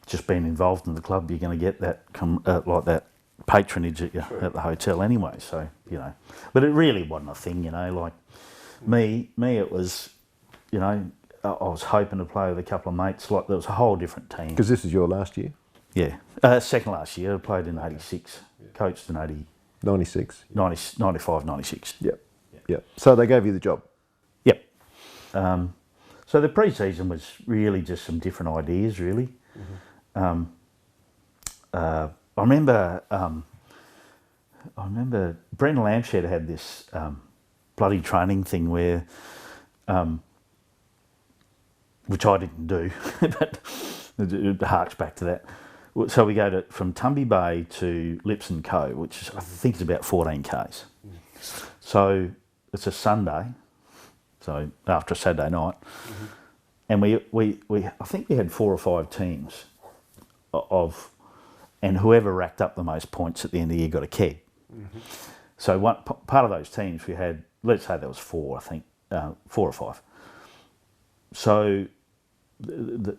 just being involved in the club, you're going to get that like that patronage at the hotel anyway. So you know, but it really wasn't a thing, you know. Like me, it was, you know, I was hoping to play with a couple of mates. Like there was a whole different team. Because this is your last year. Yeah, second last year. I played in '86, coached in 96, 95, 96. Yep. So they gave you the job. Yep. So the pre-season was really just some different ideas, really. I remember Brendan Lampshed had this bloody training thing where, which I didn't do, but it harks back to that. So we go from Tumby Bay to Lips and Co, which is, I think is about 14 k's. So it's a Sunday, so after a Saturday night, and we I think we had 4 or 5 teams and whoever racked up the most points at the end of the year got a keg. So part of those teams we had, let's say there was 4, I think, 4 or 5. So the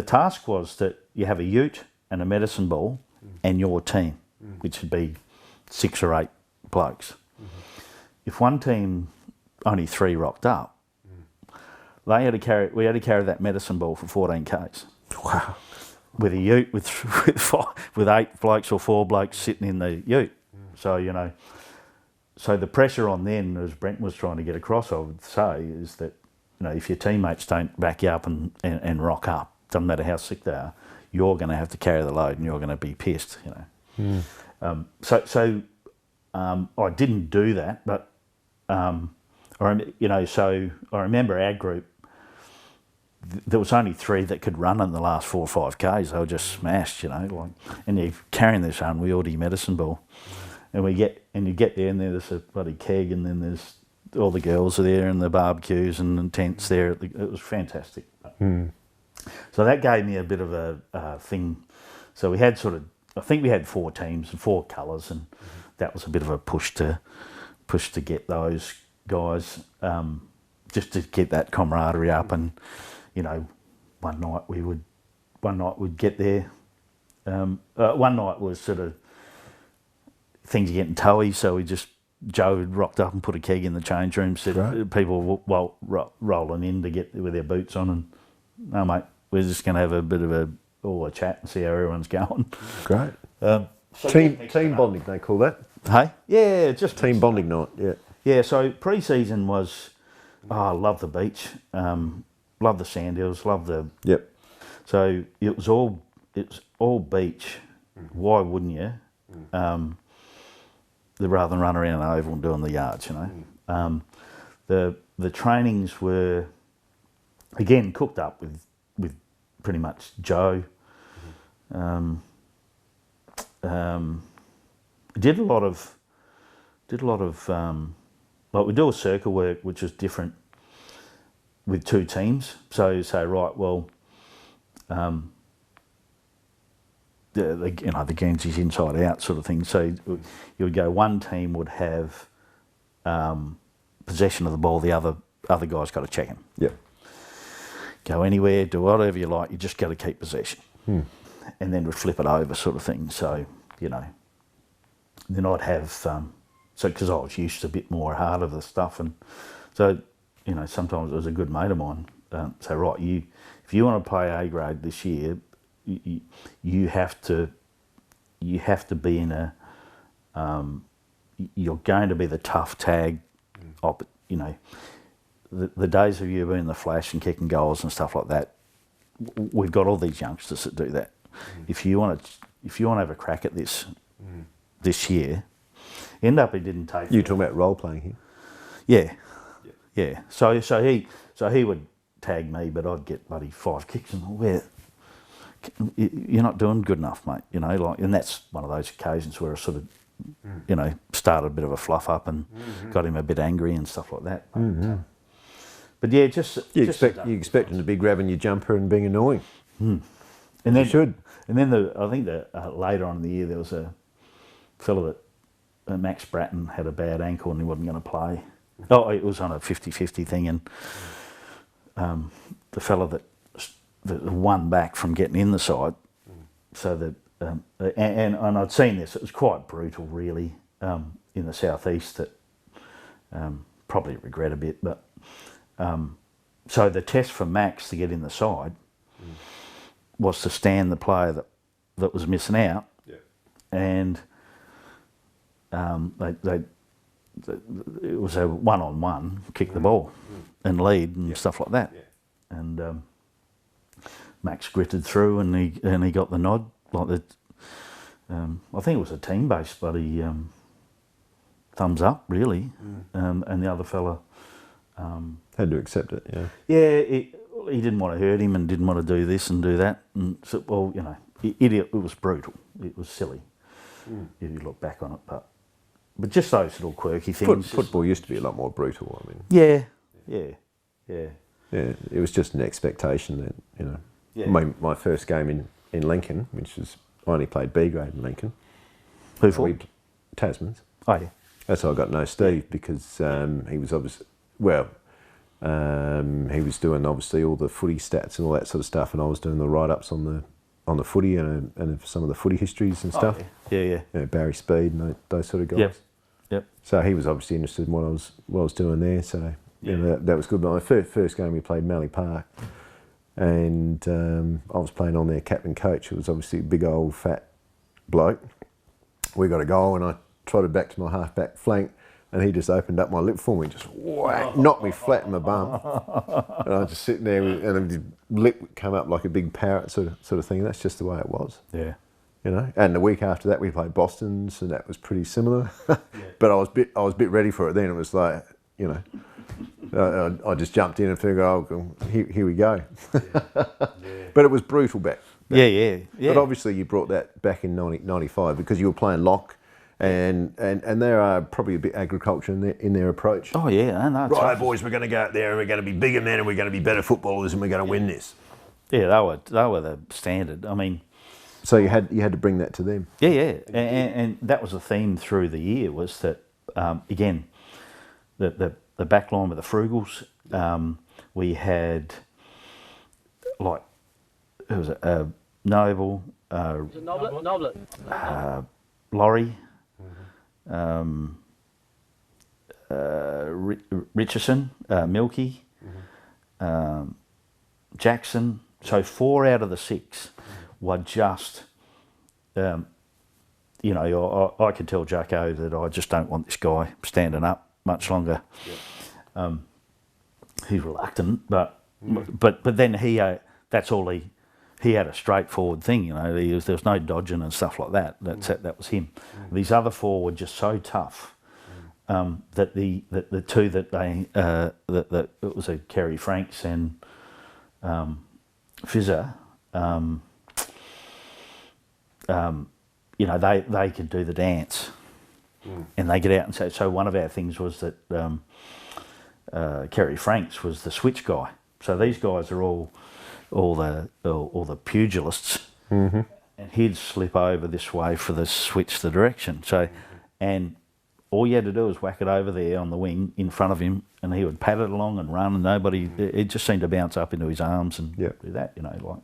task was that you have a ute and a medicine ball and your team, which would be 6 or 8 blokes. If one team, only 3 rocked up, we had to carry that medicine ball for 14 k's. Wow. With a ute with 8 blokes or 4 blokes sitting in the ute. So, you know, so the pressure on then, as Brent was trying to get across, I would say, is that, you know, if your teammates don't back you up and rock up, doesn't matter how sick they are, you're going to have to carry the load and you're going to be pissed, you know. I didn't do that, but I remember our group. There was only 3 that could run in the last 4 or 5 k's. They were just smashed, you know. And you're carrying this unwieldy medicine ball, and you get there, and there's a bloody keg, and then there's all the girls are there, and the barbecues and the tents there. It was fantastic. So that gave me a bit of a thing. So we had I think we had 4 teams and 4 colours, and that was a bit of a push to get those guys, just to get that camaraderie up. And you know, one night we'd get there. One night was sort of things are getting toey, so Joe had rocked up and put a keg in the change room, said people were rolling in to get with their boots on, and no mate, we're just going to have a bit of a chat and see how everyone's going. Great. Team bonding, they call that. Hey? Yeah, just team bonding night, yeah. Yeah, so pre-season was, I love the beach, love the sand hills, love the... Yep. So it was all beach. Why wouldn't you? Rather than run around an oval and doing the yards, you know. The trainings were, again, cooked up with pretty much Joe. Did a lot of like we do a circle work which is different with 2 teams. So you say, right, well, the Guernsey's inside out sort of thing. So you would go, one team would have possession of the ball, the other guy's got to check him. Yep. Go anywhere, do whatever you like, you just got to keep possession. And then we'd flip it over sort of thing. So, you know, then I'd have, so because I was used to a bit more hard of the stuff, and so, you know, sometimes it was a good mate of mine. So, right, if you want to play A grade this year, you have to be in a, you're going to be the tough tag, you know, the days of you being the flash and kicking goals and stuff like that, we've got all these youngsters that do that. If you want to have a crack at this year, end up he didn't take. You talking about role playing here? Yeah. So he would tag me, but I'd get bloody 5 kicks and where you're not doing good enough, mate. You know, like, and that's one of those occasions where I sort of, you know, started a bit of a fluff up and got him a bit angry and stuff like that. But yeah, you expect him to be grabbing your jumper and being annoying. And then you should. And then I think that later on in the year there was a fella that Max Bratton had a bad ankle and he wasn't going to play. Oh, it was on a 50-50 thing, and the fella that won back from getting in the side. So that and I'd seen this. It was quite brutal, really, in the southeast. That probably regret a bit, but so the test for Max to get in the side was to stand the player that was missing out, and it was a one-on-one, kick the ball and lead and stuff like that. And Max gritted through and he got the nod. I think it was a team-based bloody thumbs up, really, and the other fella had to accept it. Yeah. Yeah, he didn't want to hurt him and didn't want to do this and do that. And so, well, you know, it was brutal. It was silly if you look back on it, but just those little quirky things. Football used to be a lot more brutal. I mean. Yeah. Yeah, it was just an expectation that, you know. Yeah. My first game in Lincoln, which was, I only played B grade in Lincoln. Who for? Tasmans. Oh, yeah. That's how I got to know Steve, because he was obviously, he was doing obviously all the footy stats and all that sort of stuff, and I was doing the write-ups on the footy and some of the footy histories and stuff. Yeah. You know, Barry Speed and those sort of guys. Yep. So he was obviously interested in what I was doing there. So you know, that was good. But my first game we played Mallee Park, and I was playing on their captain coach, who was obviously a big old fat bloke. We got a goal, and I trotted back to my half-back flank, and he just opened up my lip for me, just whack, knocked me flat in my bum. And I was just sitting there, and the lip would come up like a big parrot sort of thing. That's just the way it was. Yeah. You know. And the week after that, we played Boston's, and that was pretty similar. But I was a bit ready for it then. It was like, you know, I just jumped in and figured, oh, here we go. But it was brutal back. Yeah. But obviously you brought that back in 95 because you were playing lock. And they are probably a bit agriculture in their approach. Oh yeah, I know. Right, boys, we're going to go out there and we're going to be bigger men and we're going to be better footballers and we're going to win this. Yeah, they were the standard. I mean, so you had to bring that to them. Yeah, and that was the theme through the year, was that again, the back line with the Frugals. We had like it was a Noble, Noblet. Laurie. Richardson, Milky, Jackson. So 4 out of the 6 were just, you know, I could tell Jacko that I just don't want this guy standing up much longer. Yeah. He's reluctant, but then that's all he had a straightforward thing, you know. There was no dodging and stuff like that. That was him. These other 4 were just so tough that the 2 that they that it was a Kerry Franks and Fizzer. You know, they could do the dance, and they get out and say. So one of our things was that Kerry Franks was the switch guy. So these guys are all the pugilists, and he'd slip over this way for the switch the direction. So, and all you had to do was whack it over there on the wing in front of him, and he would pat it along and run, and it just seemed to bounce up into his arms and do that, you know, like,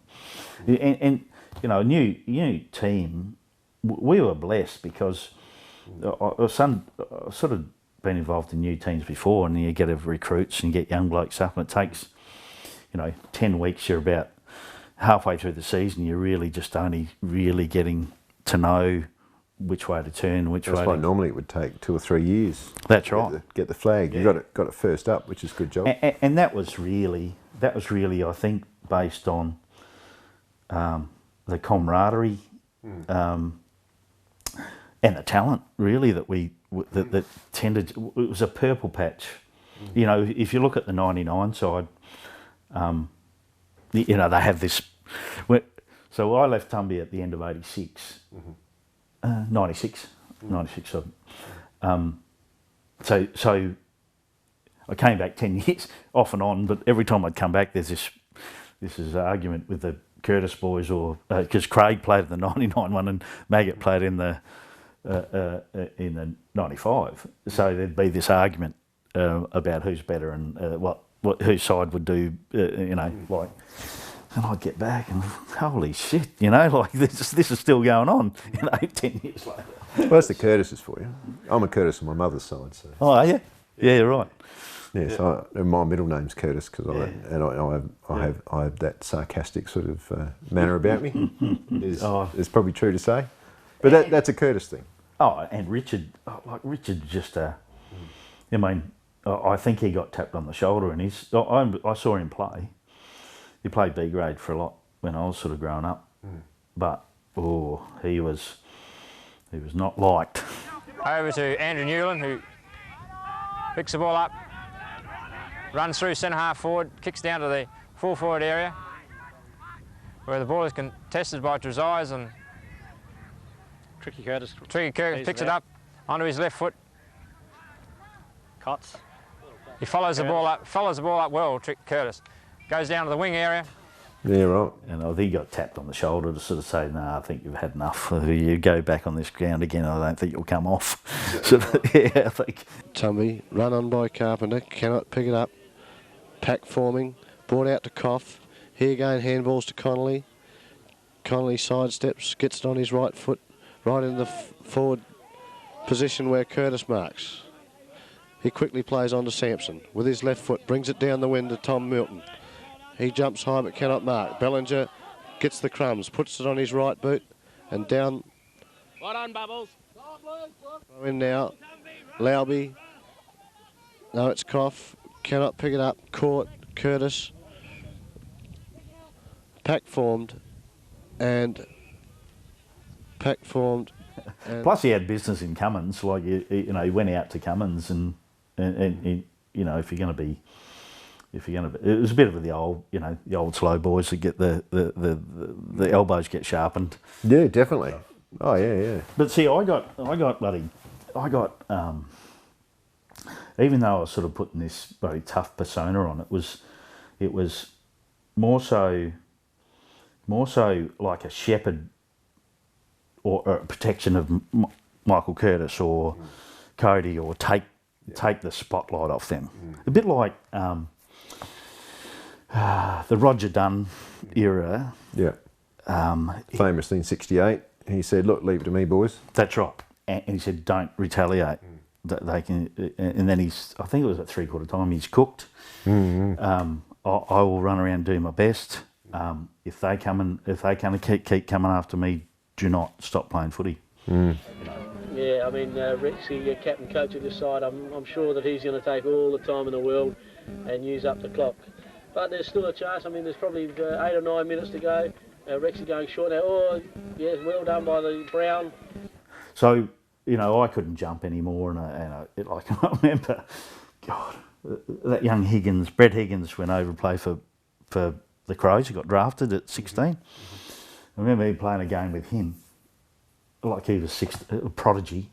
and you know, a new team. We were blessed because I've sort of been involved in new teams before, and you get recruits and you get young blokes up, and it takes, you know, 10 weeks, you're about halfway through the season, you're really just only really getting to know which way to turn, which way. That's why normally it would take 2 or 3 years. That's right. Get the flag. You got it first up, which is a good job. And that was really, I think, based on the camaraderie and the talent, really, that tended. It was a purple patch. You know, if you look at the 99 side. You know, they have this. So I left Tumby at the end of 86, 96. So I came back 10 years off and on, but every time I'd come back, there's this argument with the Curtis boys, or because Craig played in the 99 one and Maggot played in the 95. So there'd be this argument about who's better and what whose side would do, you know, like, and I'd get back and holy shit, you know, like this is still going on, you know, 10 years later. Well, that's the Curtises for you. I'm a Curtis on my mother's side, so. Oh, are you? Yeah, right. Yeah, so my middle name's Curtis because I have that sarcastic sort of manner about me. It's probably true to say, but that's a Curtis thing. Oh, and Richard just I mean, I think he got tapped on the shoulder, and I saw him play. He played B grade for a lot when I was sort of growing up, but he was He was not liked. Over to Andrew Newland, who picks the ball up, runs through centre half forward, kicks down to the full forward area, where the ball is contested by Trezise, and Tricky Curtis picks it up onto his left foot. Cots. He follows the ball up well, Curtis. Goes down to the wing area. Yeah, right. And I think he got tapped on the shoulder to sort of say, no, I think you've had enough. You go back on this ground again, I don't think you'll come off. So, yeah, I think. Tumby, run on by Carpenter, cannot pick it up. Pack forming, brought out to Cough. Here again, handballs to Connolly. Connolly sidesteps, gets it on his right foot, right in the forward position where Curtis marks. He quickly plays on to Sampson. With his left foot, brings it down the wind to Tom Milton. He jumps high but cannot mark. Bellinger gets the crumbs, puts it on his right boot and down. Right on, Bubbles. In now, Lauby. No, it's Cough. Cannot pick it up. Caught. Curtis. Pack formed. And plus he had business in Cummins. Like you know, he went out to Cummins and you know, if you're going to be, it was a bit of the old slow boys that get the elbows get sharpened. Yeah, definitely. Oh yeah. But see, I got even though I was sort of putting this very tough persona on, it was more so like a shepherd or a protection of Michael Curtis or Cody, or take the spotlight off them. A bit like the Roger Dunn era. Yeah. Famously in '68, he said, "Look, leave it to me, boys." That's right. And he said, "Don't retaliate." They can, and then I think it was at 3/4 time. He's cooked. Mm-hmm. I will run around and do my best. If they keep coming after me, do not stop playing footy. Mm. Yeah, I mean, Rexy, captain coach of this side, I'm sure that he's going to take all the time in the world and use up the clock. But there's still a chance. I mean, there's probably 8 or 9 minutes to go. Rexy going short now. Oh, yes, well done by the Brown. So, you know, I couldn't jump anymore, and I remember, God, that young Higgins, Brett Higgins, went over to play for the Crows. He got drafted at 16. I remember me playing a game with him, like he was a prodigy,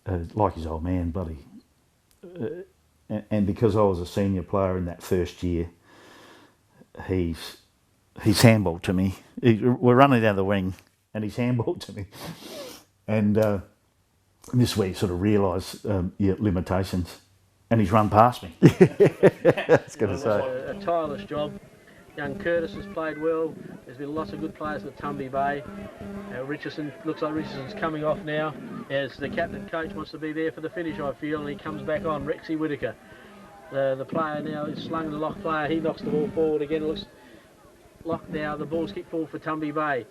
like his old man, buddy. And because I was a senior player in that first year, he's handballed to me. We're running down the wing, and he's handballed to me. And this is where you sort of realise your limitations. And he's run past me. I was going to say. A tireless job. Young Curtis has played well. There's been lots of good players at Tumby Bay. Richardson, looks like Richardson's coming off now, as the captain coach wants to be there for the finish, I feel, and he comes back on. Rexy Whittaker. The player now is slung the lock player. He knocks the ball forward again. It looks locked now. The ball's kicked forward for Tumby Bay.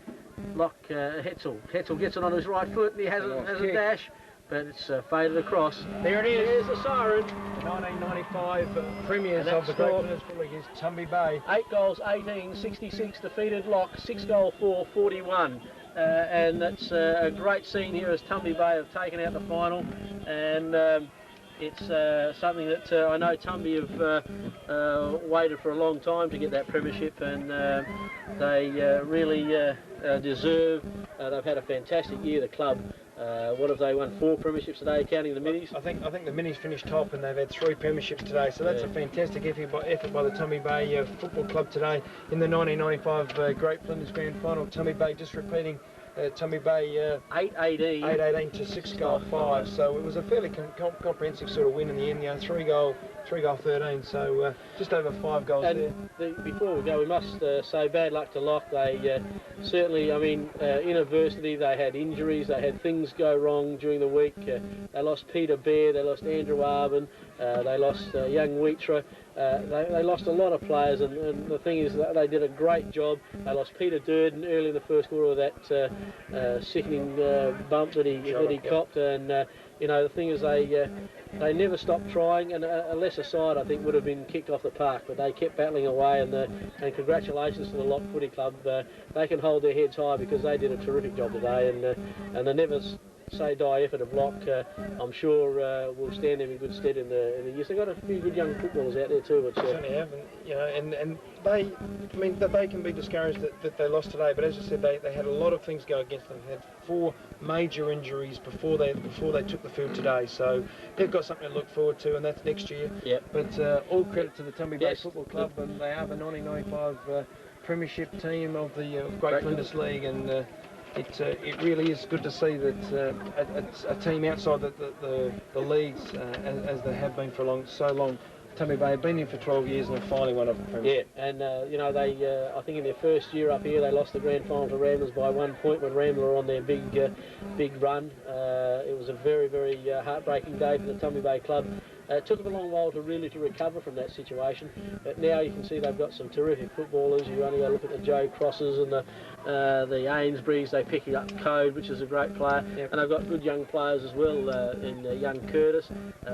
Lock Hetzel. Hetzel gets it on his right foot and he has a dash, but it's faded across. There it is. There's the siren. The 1995 premiers of the Great Municipal League is Tumby Bay. 8 goals, 18, 66 defeated Lock, 6 goal 4, 41. And that's a great scene here as Tumby Bay have taken out the final. And it's something that I know Tumby have waited for a long time to get that premiership, and they really deserve. They've had a fantastic year, the club. What have they won? 4 premierships today, counting the minis? I think the minis finished top, and they've had 3 premierships today. So that's a fantastic effort by the Tumby Bay Football Club today in the 1995 Great Flinders Grand Final. Tumby Bay just repeating. Tumby Bay 8-18 to 6 goal 5. So it was a fairly comprehensive sort of win in the end. 3 goal 13. So just over 5 goals there. Before we go, we must say bad luck to Lock. They certainly, I mean, in adversity, they had injuries, they had things go wrong during the week. They lost Peter Baird, they lost Andrew Arbin, they lost young Wheatra. They lost a lot of players, and the thing is that they did a great job. They lost Peter Durden early in the first quarter of that sickening bump that he copped, and you know, the thing is they never stopped trying, and a lesser side I think would have been kicked off the park, but they kept battling away, and congratulations to the Lock Footy Club. They can hold their heads high because they did a terrific job today, and they never say die effort of Lock, I'm sure will stand them in good stead in the years. They've got a few good young footballers out there too. Which, certainly have, and, you know, and they, I mean, that they can be discouraged that they lost today. But as I said, they had a lot of things go against them. They had 4 major injuries before they took the field today. So they've got something to look forward to, and that's next year. Yep. But all credit to the Tumby Bay Football Club, and they are the 1995 premiership team of the Great Flinders League, and. It really is good to see that a team outside the leagues, as they have been for so long. Tumby Bay have been in for 12 years and have finally won off the premiership. Yeah, and you know, they I think in their first year up here they lost the grand final to Ramblers by 1 point when Rambler were on their big run. It was a very, very heartbreaking day for the Tumby Bay club. It took them a long while to recover from that situation, but now you can see they've got some terrific footballers. You only got to look at the Joe Crosses and the Ainsburys. They picking up Code, which is a great player, and they've got good young players as well. In young Curtis,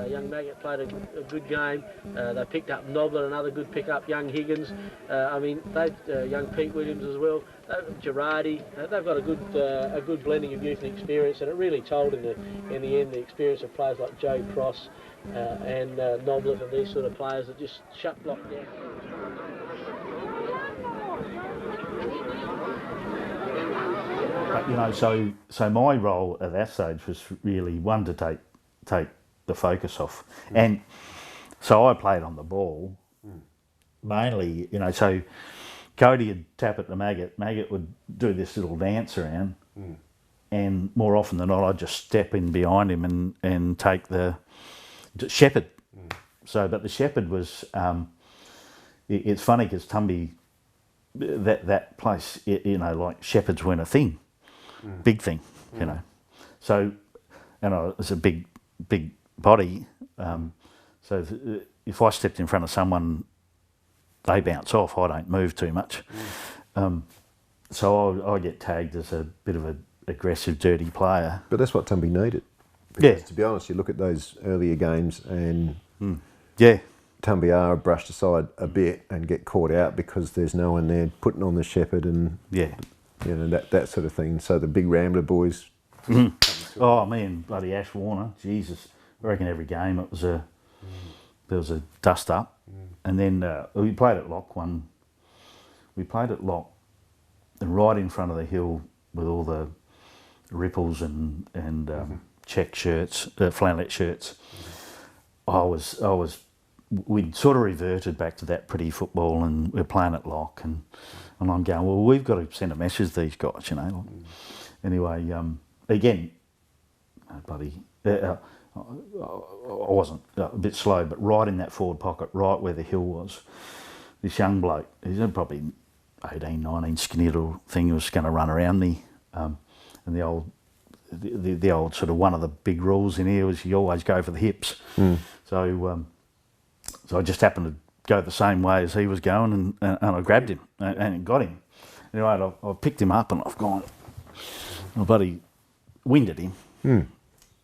young Maggot played a good game. They picked up Nobler, another good pick-up. Young Higgins, I mean, young Pete Williams as well. Girardi, they've got a good blending of youth and experience, and it really told in the end. The experience of players like Joe Cross and Nobler, and these sort of players that just shut Block down. But, you know, so my role at that stage was really one to take the focus off, and so I played on the ball mainly. You know, so Cody would tap it to Maggot. Maggot would do this little dance around, and more often than not, I'd just step in behind him and take the shepherd. So, but the shepherd was. It's funny because Tumby, that place, you know, like shepherds weren't a thing. Big thing, you know. So, and I was a big body. So if I stepped in front of someone, they bounce off. I don't move too much. So I get tagged as a bit of an aggressive, dirty player. But that's what Tumby needed. Because, to be honest, you look at those earlier games and Tumby are brushed aside a bit and get caught out because there's no one there putting on the shepherd and you know, that sort of thing. So the big Rambler boys. Oh man, bloody Ash Warner, Jesus! I reckon every game it was there was a dust up, and then we played at Lock one. We played at Lock, and right in front of the hill with all the ripples and check shirts, flannelette shirts. We'd sort of reverted back to that pretty football, and we're playing at Lock, and I'm going, well, we've got to send a message to these guys, you know. Anyway, again, I wasn't a bit slow, but right in that forward pocket, right where the hill was, this young bloke, he's probably 18, 19, skinny little thing, was going to run around me, and the old sort of one of the big rules in here was you always go for the hips. So I just happened to go the same way as he was going, and I grabbed him and got him. Anyway, I picked him up and I've gone, I bloody winded him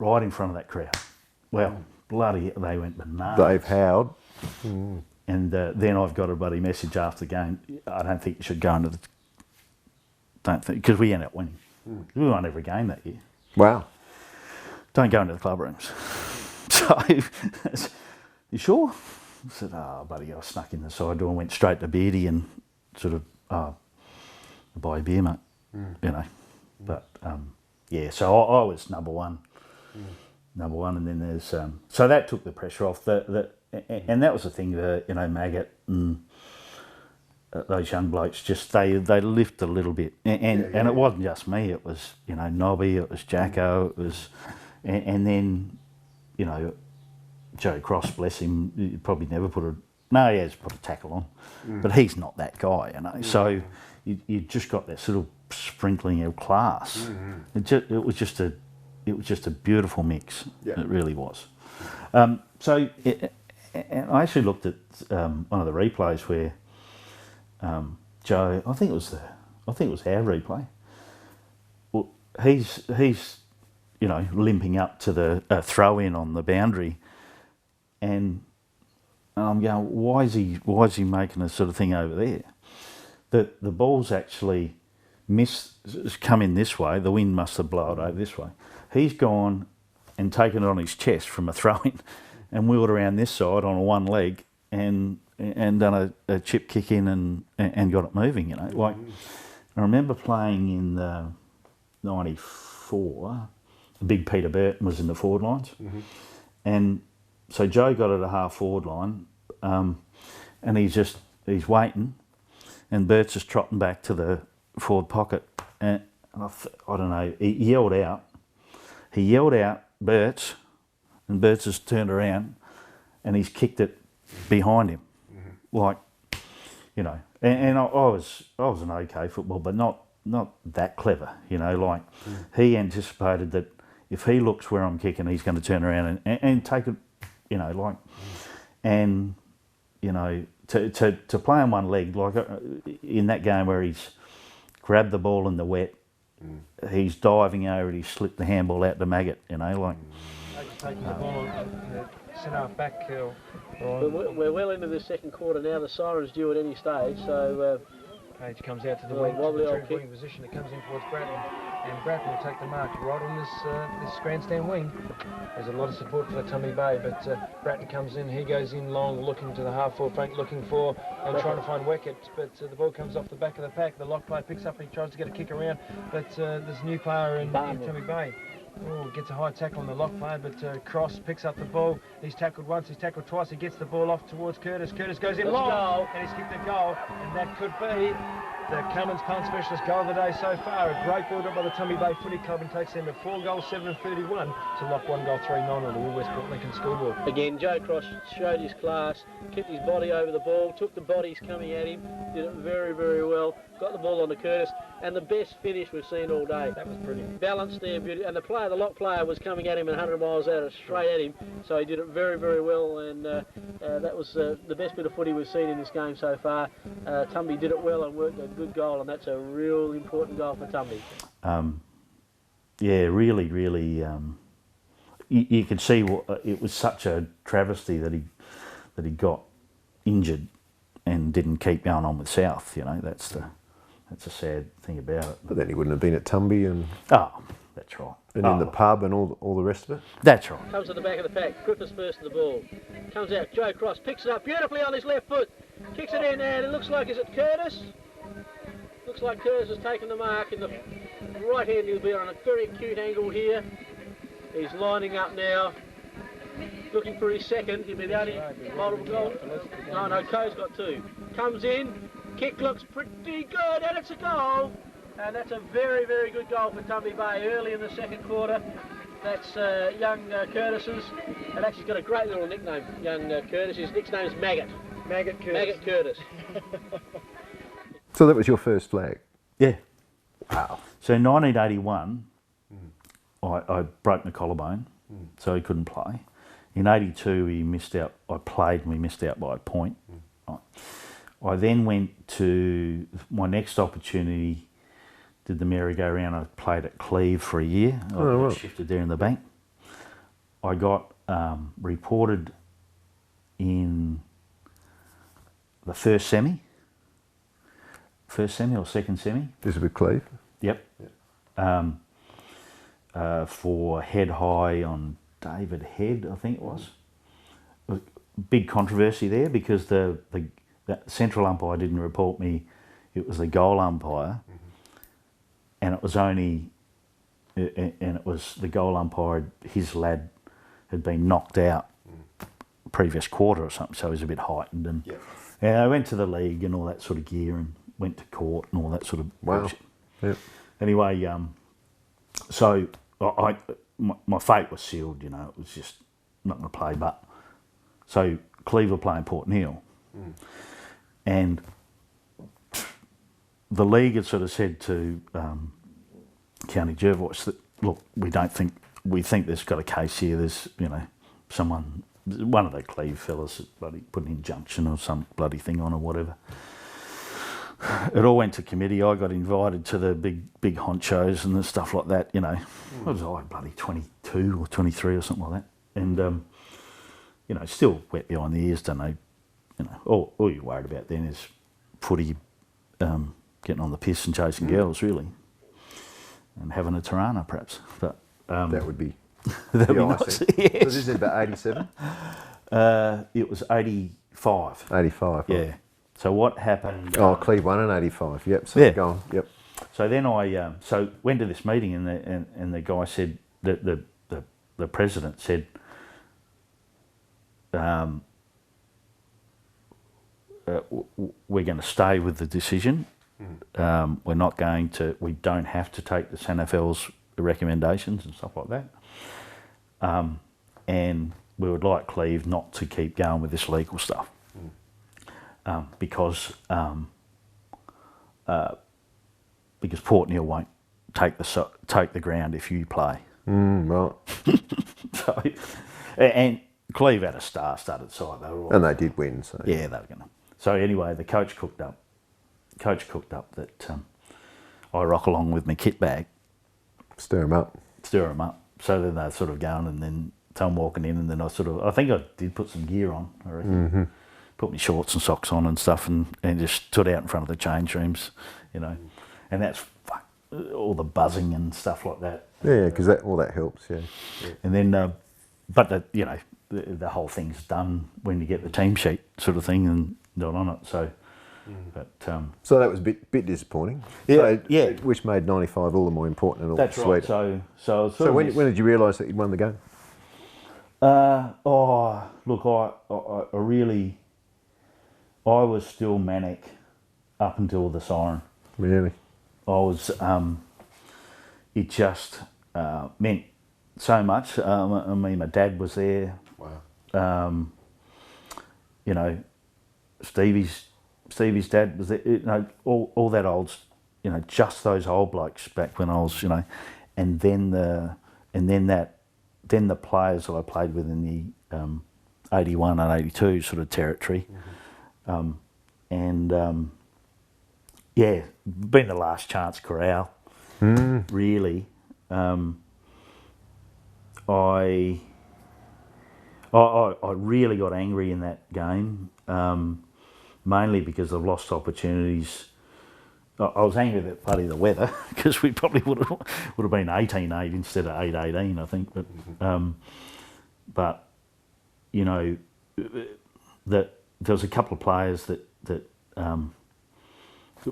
right in front of that crowd. Well, bloody, they went bananas. They've howled. And then I've got a bloody message after the game. I don't think you should go into the... Don't think, because we ended up winning. We won every game that year. Wow. Don't go into the club rooms. So, you sure? I said, buddy, I snuck in the side door and went straight to Beardy and sort of, buy a beer, mate. You know. But, so I was number one. Number one, and then there's... so that took the pressure off. And that was the thing, you know, Maggot and those young blokes, just they lift a little bit. And it wasn't just me, it was, you know, Nobby, it was Jacko, it was... And then, you know... Joe Cross, bless him, he probably never he has put a tackle on, but he's not that guy, you know. So you just got that sort of sprinkling of class. It was just a beautiful mix. It really was. And I actually looked at one of the replays where Joe, I think it was our replay. Well, he's you know, limping up to the throw-in on the boundary, and I'm going, why is he making a sort of thing over there? The ball's actually come in this way. The wind must have blown it over this way. He's gone and taken it on his chest from a throw-in and wheeled around this side on a one leg and done a chip kick in and got it moving, you know. Like, I remember playing in 94, big Peter Burton was in the forward lines. And so Joe got it a half forward line, and he's waiting, and Bert's just trotting back to the forward pocket, and I don't know, he yelled out, Bert's, and Bert's just turned around, and he's kicked it behind him, like, you know. And I was an okay football, but not that clever, you know. Like, he anticipated that if he looks where I'm kicking, he's going to turn around and take it, you know, like, and you know, to play on one leg, like in that game where he's grabbed the ball in the wet, he's diving over it, he's slipped the handball out to Maggot, you know, like. Taking the ball on the centre half back. We're well into the second quarter now. The siren's due at any stage, so Page comes out to the wing, wobbly to the old true wing position. It comes in towards Bratton, and Bratton will take the mark right on this grandstand wing. There's a lot of support for Tumby Bay, but Bratton comes in. He goes in long, looking to the half forward flank, looking for and trying to find Weckett, but the ball comes off the back of the pack. The lock player picks up and he tries to get a kick around, but there's a new player in Tumby Bay. Oh, gets a high tackle on the lock player, but Cross picks up the ball. He's tackled once, he's tackled twice. He gets the ball off towards Curtis. Curtis goes in long, and he's kicked a goal, and that could be the Cummins punt specialist goal of the day so far. A great build-up by the Tumby Bay Footy Club and takes them to 4 goals, 7-31 to lock 1 goal 3-9 on the Woolwest Port Lincoln scoreboard. Again, Joe Cross showed his class, kept his body over the ball, took the bodies coming at him, did it very, very well, got the ball on to Curtis, and the best finish we've seen all day. That was brilliant. Balanced there, beauty, and the lock player was coming at him at 100 miles out, straight at him, so he did it very, very well, and that was the best bit of footy we've seen in this game so far. Tumby did it well and worked a good goal, and that's a real important goal for Tumby. Yeah, really, really. You could see it was such a travesty that he got injured and didn't keep going on with South. You know, that's a sad thing about it. But then he wouldn't have been at Tumby and. Oh, that's right. And in the pub and all the rest of it. That's right. Comes to the back of the pack. Griffiths first to the ball. Comes out. Joe Cross picks it up beautifully on his left foot. Kicks it in, and it looks like, is it Curtis? Looks like Curtis has taken the mark in the right hand. He'll be on a very acute angle here. He's lining up now, looking for his second. He'll be the only multiple goal. No, Coe's got 2. Comes in, kick looks pretty good, and it's a goal. And that's a very, very good goal for Tumby Bay early in the second quarter. That's young Curtis's, and actually he's got a great little nickname, young Curtis. His nickname's Maggot. Maggot Curtis. Maggot Curtis. So that was your first flag? Yeah. Wow. So in 1981, I broke my collarbone, so he couldn't play. In 82, he missed out. I played and we missed out by a point. Right. I then went to my next opportunity, did the merry-go-round. I played at Cleve for a year. I shifted there in the bank. I got reported in the first semi or second semi. This is with Cleve? Yep. For head high on David Head, I think it was. Big controversy there because the central umpire didn't report me. It was the goal umpire, and it was the goal umpire. His lad had been knocked out previous quarter or something, so he was a bit heightened. And yeah, I went to the league and all that sort of gear, and went to court and all that sort of bullshit. Yep. Anyway, so my fate was sealed. You know, it was just not going to play. But so Cleve were playing Port Neale, and the league had sort of said to County Jervois that, look, we think there's got a case here. There's, you know, one of the Cleve fellas bloody put an injunction or some bloody thing on or whatever. it all went to committee. I got invited to the big honchos and the stuff like that. You know, I was bloody 22 or 23 or something like that, and you know, still wet behind the ears. Don't know. You know, all you're worried about then is footy, getting on the piss and chasing girls, really, and having a Tirana perhaps. But that would be that'd be nice. Yes. So this is about 87. It was 85. 85. Yeah. Right. So what happened? Oh, Cleve won in 85. Yep. So yeah. Go on. Yep. So then I went to this meeting and the guy said that the president said. We're going to stay with the decision. We're not going to. We don't have to take the SANFL's recommendations and stuff like that. And we would like Cleve not to keep going with this legal stuff because Port Neal won't take the ground if you play. Right. So, and Cleve had a star-studded side. They were all, and they did win. So yeah, they were going to. So anyway, the coach cooked up that I rock along with my kit bag. Stir them up. So then they're sort of going, and then I'm walking in, and then I think I did put some gear on, I reckon. Put my shorts and socks on and stuff, and just stood out in front of the change rooms, you know. And that's all the buzzing and stuff like that. Yeah, because all that helps, yeah. And then, but you know, the whole thing's done when you get the team sheet sort of thing and not on it. So, but so that was a bit disappointing. Yeah, so, yeah. Which made 95 all the more important and all that's sweeter. Right. So when did you realise that you'd won the game? Look, I was still manic up until the siren. Really? I was. It just meant so much. I mean, my dad was there. Wow. You know, Stevie's dad was there. You know, all that old, you know, just those old blokes back when I was, you know, and then the players that I played with in the 81 and 82 sort of territory, yeah, been the last chance corral, really. I really got angry in that game, mainly because I've lost opportunities. I was angry at the weather because we probably would have been 18-8 instead of 8-18, I think. But you know, that there was a couple of players that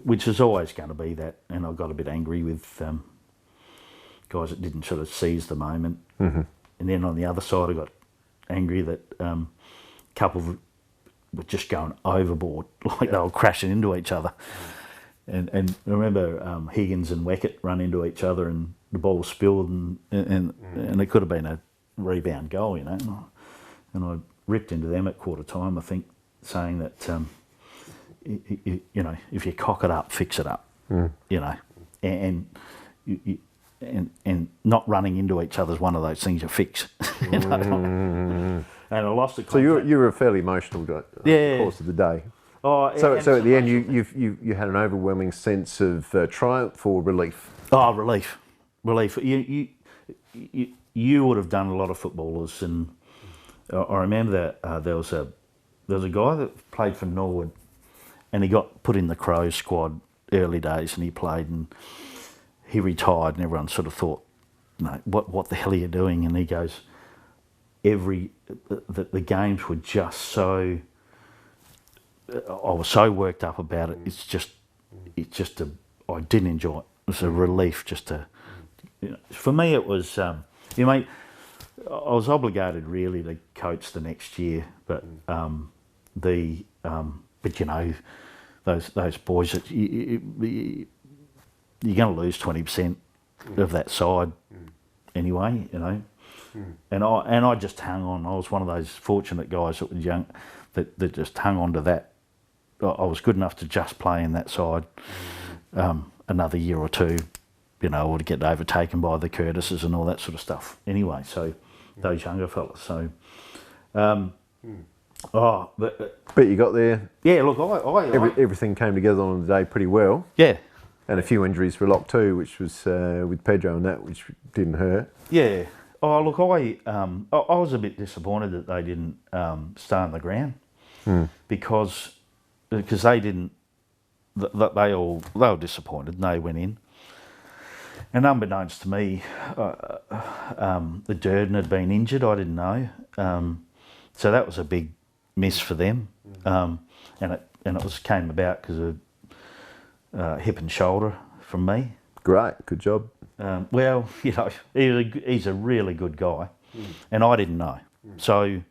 which is always going to be that, and I got a bit angry with guys that didn't sort of seize the moment. And then on the other side, I got angry that a couple were just going overboard, like they were crashing into each other. And I remember Higgins and Weckett run into each other, and the ball spilled, and it could have been a rebound goal, you know. And I ripped into them at quarter time, I think, saying that you know, if you cock it up, fix it up, you know, and not running into each other is one of those things you fix. You know? And I lost the. So you were fairly emotional during the course of the day. Oh, so at the end, you had an overwhelming sense of triumph or relief. Oh, relief. You would have done a lot of footballers, and I remember that there was a guy that played for Norwood, and he got put in the Crows squad early days, and he played, and he retired, and everyone sort of thought, no, what the hell are you doing? And he goes, the games were just so. I was so worked up about it. I didn't enjoy it. It was a relief just to. You know, for me, it was. You know, I was obligated really to coach the next year, but but you know, those boys that you're going to lose 20% of that side anyway, you know. And I just hung on. I was one of those fortunate guys that was young that just hung on to that. I was good enough to just play in that side another year or two, you know, or to get overtaken by the Curtises and all that sort of stuff. Anyway, so those younger fellas. So Oh, but you got there. Yeah, look, everything came together on the day pretty well. Yeah. And a few injuries for Lock 2, which was with Pedro and that, which didn't hurt. Yeah. Oh, look, I was a bit disappointed that they didn't stay on the ground because they didn't. They were disappointed and they went in. And unbeknownst to me, the Durden had been injured. I didn't know, so that was a big miss for them. And it came about because of hip and shoulder from me. Great, good job. Well, you know, he's a really good guy, and I didn't know. So,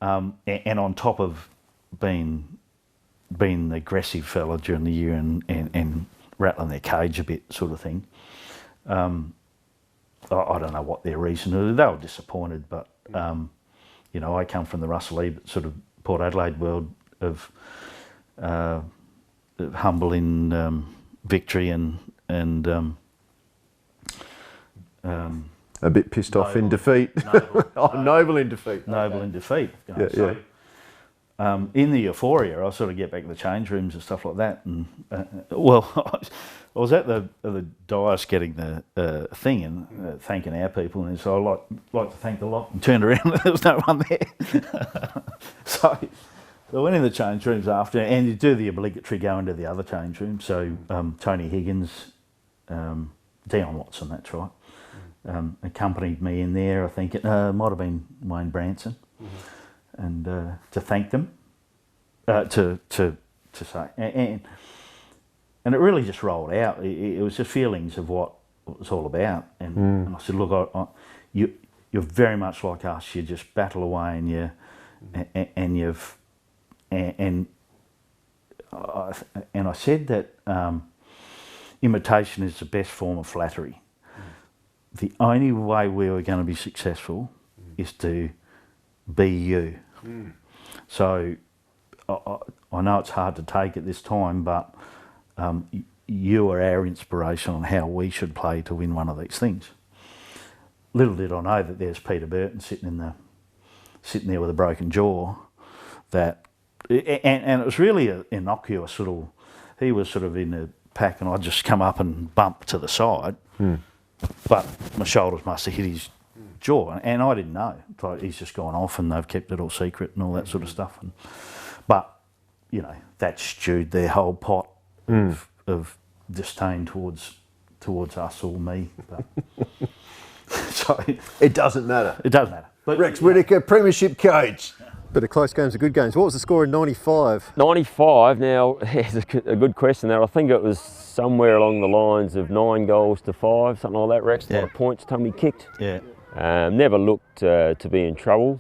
and on top of being the aggressive fella during the year and rattling their cage a bit, sort of thing. I don't know what their reason is. They were disappointed, but you know, I come from the Russell Ebert sort of Port Adelaide world of humble in victory and a bit pissed off in defeat. Noble in defeat. Noble in defeat. You know, yeah. In the euphoria, I sort of get back to the change rooms and stuff like that. And well, I was at the dais getting the thing and thanking our people, and so I like to thank the lot. And turned around, and there was no one there. So I went in the change rooms after, and you do the obligatory go into the other change room. So Tony Higgins, Dion Watson, that's right, accompanied me in there. I think it might have been Wayne Branson. And to thank them, to say, and it really just rolled out. It was just feelings of what it was all about. And I said, look, you're very much like us. You just battle away, and I said that imitation is the best form of flattery. The only way we were going to be successful is to be you. So I know it's hard to take at this time, but you are our inspiration on how we should play to win one of these things. Little did I know that there's Peter Burton sitting there with a broken jaw. And it was really an innocuous little. He was sort of in the pack, and I just come up and bump to the side, but my shoulders must have hit his jaw, and I didn't know. Like, he's just gone off, and they've kept it all secret and all that sort of stuff. But you know, that stewed their whole pot of disdain towards us or me. But so it doesn't matter. It does matter. But Rex Whittaker, premiership coach. But the close games are good games. What was the score in 95? 95. Now, it's a good question there. I think it was somewhere along the lines of 9 goals to 5, something like that, Rex. A lot of points Tumby kicked. Yeah. Never looked to be in trouble.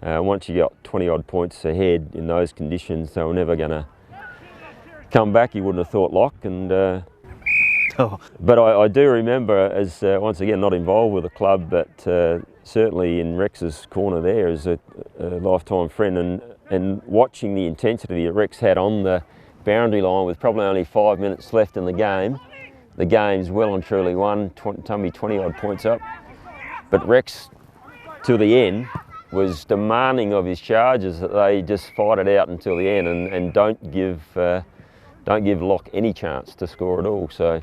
Once you got 20 odd points ahead in those conditions, they were never going to come back. You wouldn't have thought Lock. And but I do remember, as once again not involved with the club, but certainly in Rex's corner there as a lifetime friend, and watching the intensity that Rex had on the boundary line with probably only 5 minutes left in the game. The game's well and truly won. Tumby 20 odd points up. But Rex, to the end, was demanding of his charges that they just fight it out until the end and don't give Lock any chance to score at all. So